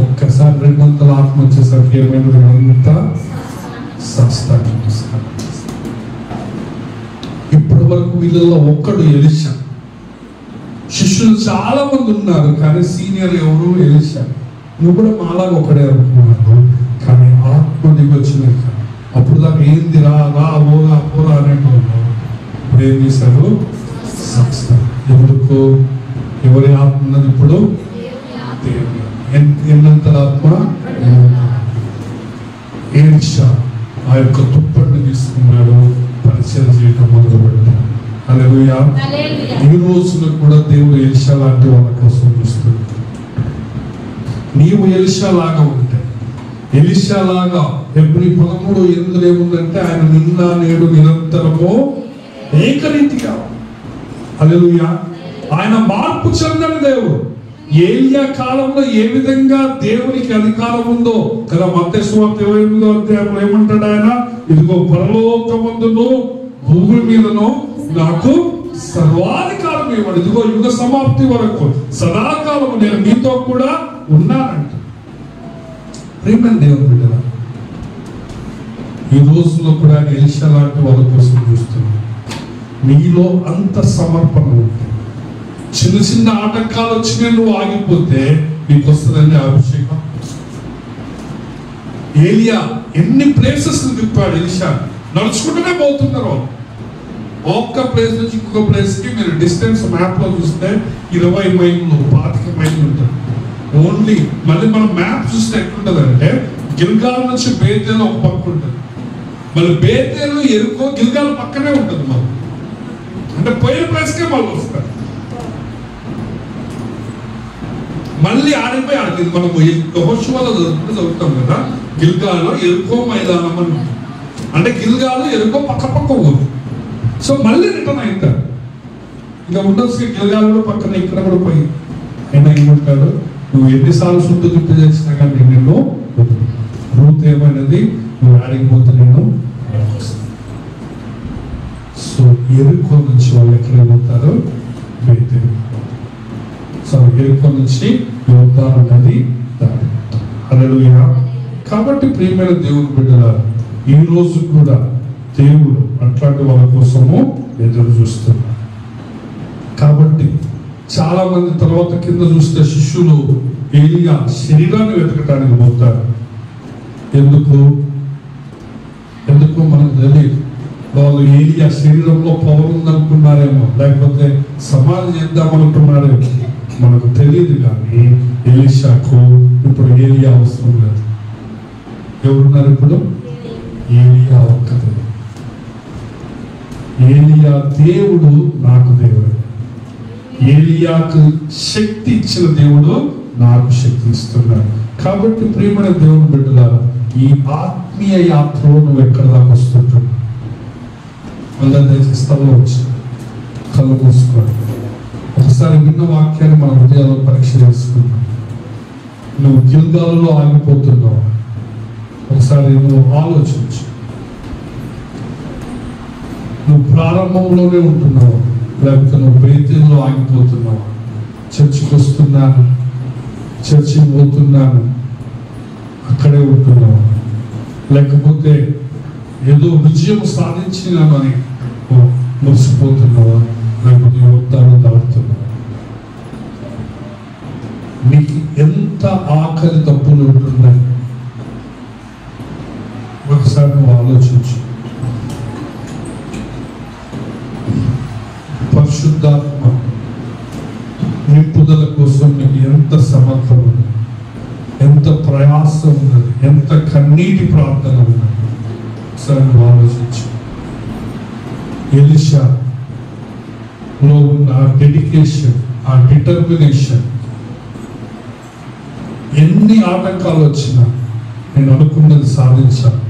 ఒక్కసారి 200 ఆత్మ వచ్చేసరికి ఏమైనా అంతా సాష్టాంగ నమస్కారం. ఇప్పటి వరకు వీళ్ళలో ఒక్కడు ఎలీషా. శిష్యులు చాలా మంది ఉన్నారు, కానీ సీనియర్ ఎవరు? ఎలీషా. నువ్వు కూడా మాలాగా ఒకడే అనుకున్నాను, కానీ ఆత్మ దిగి వచ్చినాక అప్పుడు దాకా ఏంది రా ఓరా పోరా అనేటువంటి ఇప్పుడు ఏం చేశారు? ఎందుకు? ఎవరి ఆత్మ ఉన్నది ఇప్పుడు? ఎన్నంతల ఆత్మ? ఎలీషా ఆ యొక్క దుప్పటిని తీసుకున్నాడు, పరిచయం చేయడం మొదలుపెట్టాడు. హల్లెలూయా. ఈ రోజున కూడా దేవుడు ఎలీషా లాంటి వాళ్ళ కోసం చూస్తున్నాడు. నీవు ఎలీషా లాగా ఉంటే, ఎలీషా లాగా హెబ్రీ 13:8 ఏముందంటే ఆయన నిన్న నేడు నిరంతరము ఏకరీతిగా. హల్లెలూయా. ఆయన మార్పు చెందని దేవుడు. ఏలియా కాలంలో ఏ విధంగా దేవునికి అధికారం ఉందో కదా, మత్తయి సువార్త 28వ అధ్యాయంలో ఏమంటాడు ఆయన? ఇదిగో పరలోకమందును భూమి మీదను నాకు సర్వాధికారం ఇవ్వడు. ఇదిగో యుగ సమాప్తి వరకు సదాకాలము నేను మీతో కూడా ఉన్నానంట. ప్రేమ దేవుని బిడ్డలా, ఈ రోజుల్లో కూడా ఎలీషా లాంటి వాళ్ళ కోసం చూస్తున్నాను. నీలో అంత సమర్పణ ఉంటే, చిన్న చిన్న ఆటంకాలు వచ్చినా నువ్వు ఆగిపోతే నీకు వస్తుందండి అభిషేకం. ఏలియా ఎన్ని ప్లేసెస్ తిప్పాడు. ఎలీషా నడుచుకుంటూనే పోతున్నారు. ఒక్క ప్లేస్ నుంచి ఇంకొక ప్లేస్ కి మీరు డిస్టెన్స్ మ్యాప్ లో చూస్తే 20 మైళ్ళు 25 మైళ్ళు ఉంటుంది ఓన్లీ. మళ్ళీ మనం మ్యాప్ చూస్తే ఎట్లుంటది అంటే, గిల్గాల్ నుంచి బేతేలు ఒక పక్క ఉంటుంది, మళ్ళీ బేతేలు ఎరుకో గిల్గాల్ పక్కనే ఉంటుంది. మనం అంటే పోయిన ప్లేస్కే మళ్ళీ వస్తారు. మళ్ళీ ఆడిపోయి ఆడుతుంది. మనం యెహోషువలో చదువుతాం కదా, గిల్గాల్లో ఎరుకో మైదానం అని ఉంటుంది. అంటే గిల్గాలు ఎరుకో పక్క పక్క ఊరు. సో మళ్ళీ రిటర్న్ అవుతారు. ఇంకా ఉండొచ్చు గిల్గాలు కూడా పక్కన, ఇక్కడ కూడా పోయి అయినా ఏమంటాడు, నువ్వు ఎన్నిసార్లు శుద్ధ చుట్టూ చేసినా కానీ నిన్ను రూత్ ఏమైనది, నువ్వు ఆడిపోతే నేను. సో ఎరుకో నుంచి వాళ్ళు ఎక్కడ ఏమవుతారు? బేతేలు. సో ఎరుకో నుంచి యోర్దాను నది దాటి. హల్లెలూయా. కాబట్టి ప్రియమైన దేవుని బిడ్డలారా, ఈ రోజు కూడా దేవుడు అట్లాంటి వాళ్ళ కోసము ఎదురు చూస్తున్నారు. కాబట్టి చాలా మంది తర్వాత కింద చూస్తే శిష్యులు ఏలియా శరీరాన్ని వెతకటానికి పోతారు. ఎందుకు మనకు తెలియదు. వాళ్ళు ఏలియా శరీరంలో పవర్ ఉందనుకున్నారేమో, లేకపోతే సమాధి చేద్దామనుకున్నారేమో, మనకు తెలియదు. కానీ ఎలీషాకు ఇప్పుడు ఏలియా అవసరం లేదు. ఎవరున్నారు ఇప్పుడు? ఏలియా ఒక్క దేవుడు. ఏలియా దేవుడు నాకు దేవుడు. ఏలియాకు శక్తి ఇచ్చిన దేవుడు నాకు శక్తి ఇస్తున్నాడు. కాబట్టి ప్రియమైన దేవుని బిడ్డలారా, ఈ ఆత్మీయ యాత్రలో నువ్వు ఎక్కడ దాకా వస్తుంటావు? అందరూ దయచేసి స్థలంలో వచ్చి కళ్ళు మూసుకోండి. ఒకసారి విన్న వాక్యాన్ని మన హృదయాల్లో పరీక్ష చేసుకున్నావు. నువ్వు గిల్గాలులో ఆగిపోతున్నావు. ఒకసారి నువ్వు ఆలోచించు. నువ్వు ప్రారంభంలోనే ఉంటున్నావు, లేకపోతే నువ్వు బేతేల్లో ఆగిపోతున్నావు? చర్చికి వస్తున్నాను, చర్చికి పోతున్నాను, అక్కడే ఉంటున్నావు? లేకపోతే ఏదో విజయం సాధించినాను అని మురిసిపోతున్నావా? లేకపోతే యువతాన్ని దాడుతున్నావా? నీకు ఎంత ఆకలి తప్పులు ఉంటున్నాయి ఒకసారి నువ్వు ఆలోచించు. పరిశుద్ధాత్మ నింపుదల కోసం నీకు ఎంత సమర్థం ఉంది, ఎంత ప్రయాసం ఉన్నది, ఎంత కన్నీటి ప్రార్థన ఉన్నది. ఒకసారి నువ్వు ఆలోచించు. ఎలీషాలో ఉన్న ఆ డెడికేషన్, ఆ డిటర్మినేషన్, ఎన్ని ఆటంకాలు వచ్చినా నేను అనుకున్నది సాధించాను.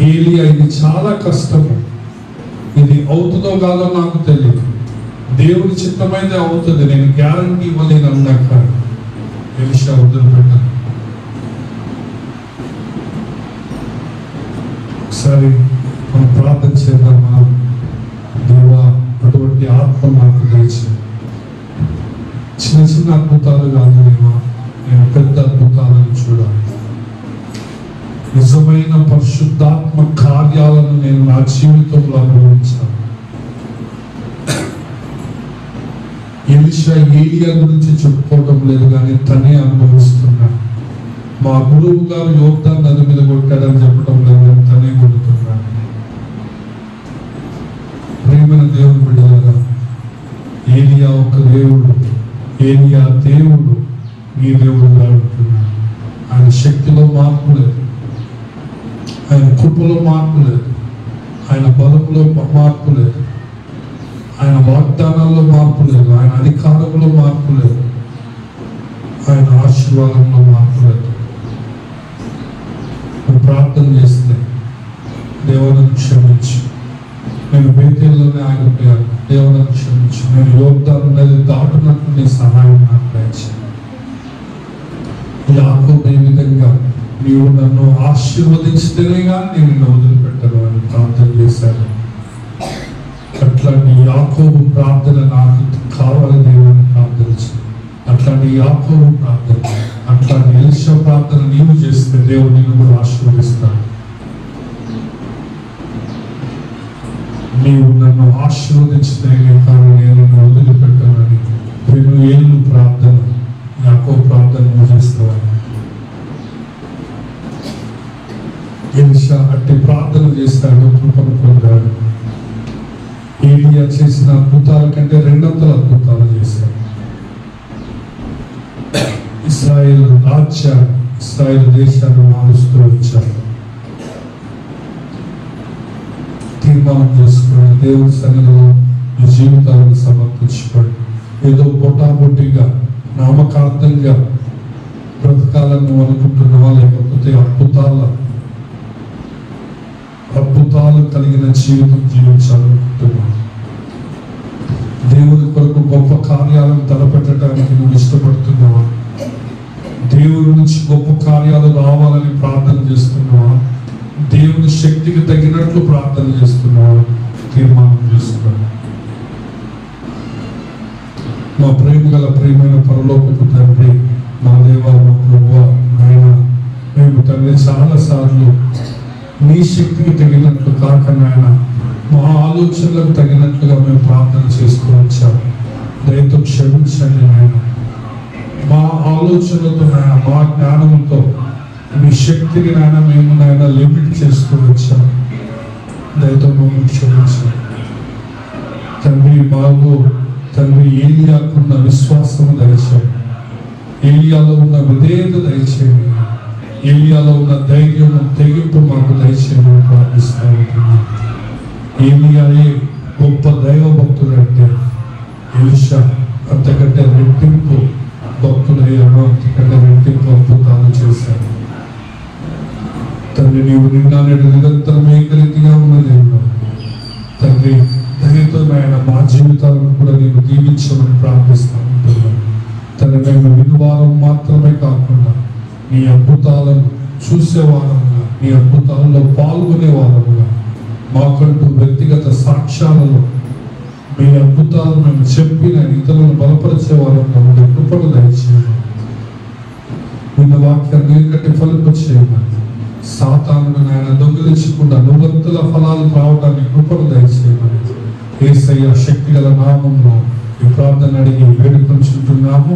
ఏలియా ఇది చాలా కష్టము, ఇది అవుతుందో కాదో నాకు తెలియదు, దేవుడి చిత్తమైతే అవుతుంది, నేను గ్యారంటీ ఇవ్వలేను అన్నాక ఎలీషా వదిలిపెట్టాను. ఒకసారి మనం ప్రార్థన చేద్దామా? దేవా, అటువంటి ఆత్మ నాకు దయచేయి. చిన్న చిన్న అద్భుతాలు కాదు దేవా, నేను పెద్ద అద్భుతాలను చూడాలి. నిజమైన పరిశుద్ధాత్మ కార్యాలను నేను నా జీవితంలో అనుభవించాను. ఎలీషా ఏలియా గురించి చెప్పుకోవడం లేదు, కానీ తనే అనుభవిస్తున్నాను. మా గురువు గారు యోర్దాను నది మీద కొట్టాడని చెప్పడం లేదు, తనే కొడుతున్నాను. ప్రియమైన దేవుని బిడ్డలారా, ఏలియా ఒక దేవుడు, ఏలియా దేవుడు మీ దేవుడుగా ఉంటున్నాడు. ఆయన శక్తిలో మార్పు లేదు, ఆయన కృపలో మార్పు లేదు, ఆయన బలంలో మార్పు లేదు, ఆయన వాగ్దానాల్లో మార్పు లేదు, ఆయన అధికారంలో మార్పు లేదు, ఆయన ఆశీర్వాదంలో మార్పు లేదు. నువ్వు ప్రార్థన చేస్తే దేవుని క్షమించు, నేను బేతేల్లోనే ఆగిపోయాను, దేవుని క్షమించు, నేను యోర్దాను నది దాటున్నట్లు నీ సహాయం నాకు దయచేయి. యాకోబు ఏ విధంగా నీవు నన్ను ఆశీర్వదించితేనే కానీ నేను నిన్ను వదిలిపెట్టను అని ప్రార్థన చేశాను. అట్లాంటి యాకోబు ప్రార్థన నాకు కావాలి దేవుని ప్రార్థించు. అట్లాంటి యాకోబు ప్రార్థన, అట్లాంటి ఎలీషా ప్రార్థన నీవు చేస్తే దేవుడు నిన్ను కూడా ఆశీర్వదిస్తాడు. నీవు నన్ను ఆశీర్వదించితేనే కానీ నేను నిన్ను వదిలిపెట్టనని పెనుయేలు ప్రార్థన, యాకోబు ప్రార్థన నువ్వు చేస్తావని. ఎలీషా అట్టి ప్రార్థన చేస్తాడు, కృపను పొందాడు. ఏలియా చేసిన అద్భుతాల కంటే 200 అద్భుతాలు చేశాడు. ఇశ్రాయేలు రాజ్యాన్ని, ఇశ్రాయేలు దేశాన్ని మారుస్తూ వచ్చాడు. తీర్మానం చేసుకుని దేవుని సన్నిధిలో మీ జీవితాలను సమర్పించుకోండి. ఏదో బొటాబొట్టిగా నామకార్థంగా బ్రతకాలను అనుకుంటున్నావా? లేకపోతే అద్భుతాలు కలిగిన జీవితం జీవించాలనుకుంటున్నావా? దేవుని కొరకు గొప్ప కార్యాలను తలపెట్టడానికి నువ్వు ఇష్టపడుతున్నావా? దేవుని నుంచి గొప్ప కార్యాలు రావాలని ప్రార్థన చేస్తున్నావా? దేవుని శక్తికి తగినట్లు ప్రార్థన చేస్తున్నావా? తీర్మానం చేసుకోండి. మా ప్రేమైన పరలోకపు తండ్రి, మా దేవా, మా ప్రభువా, నాయన, మేము తండ్రి చాలా సార్లు నీ శక్తికి తగినట్లు కాక నాయన, మా ఆలోచనలకు తగినట్లుగా మేము ప్రార్థన చేస్తూ వచ్చాము. దయతో క్షమించండి నాయన. మా ఆలోచనలతో నాయన, మా జ్ఞానంతో మీ శక్తిని నాయన మేము నాయన లిమిట్ చేస్తూ వచ్చాము. దయతో మమ్మల్ని క్షమించండి తండ్రి. బాబు తండ్రి, ఏలియాకున్న విశ్వాసము దయచేయండి, ఏలియాలో ఉన్న విధేయత దయచేయండి. ఏలియాలో ఉన్న ధైర్యం తెగింపు మాకు దయచేయమని ప్రార్థిస్తూ ఉంటున్నాం. ఏలియాయే గొప్ప దైవ భక్తుడు అంటే ఎలీషా అంతకంటే రెట్టింపు భక్తుడయ్యాడు, అంతకంటే రెట్టింపు అద్భుతాలు చేశాడు. తండ్రి, నీవు నిన్న నేడు నిరంతరం ఏకరీతిగా ఉన్న దేవుడు. తండ్రి, దయతో ఆయన మా జీవితాలను కూడా నేను దీవించమని ప్రార్థిస్తూ ఉంటున్నాను. తండ్రి, మేము వినువారం మాత్రమే కాకుండా నీ అద్భుతాలను చూసేవారముగా, నీ అద్భుతాలలో పాల్గొనేవారముగా, మాకంటూ వ్యక్తిగత సాక్ష్యాలలో మీ అద్భుతాలను మేము చెప్పిన ఇతరులను బలపరిచే వారంగా ఉండే కృపను దయచేయమని, విన్న వాక్యాన్ని నీకట్టి ఫలింపచేయమని, సాతానుడు ఆయన దొంగిలించకుండా నూరంతుల ఫలాలు రావడానికి కృపను దయచేయమని యేసయ్య శక్తి గల నామంలో ఈ ప్రార్థన అడిగి వేడుకొంచుకుంటున్నాము.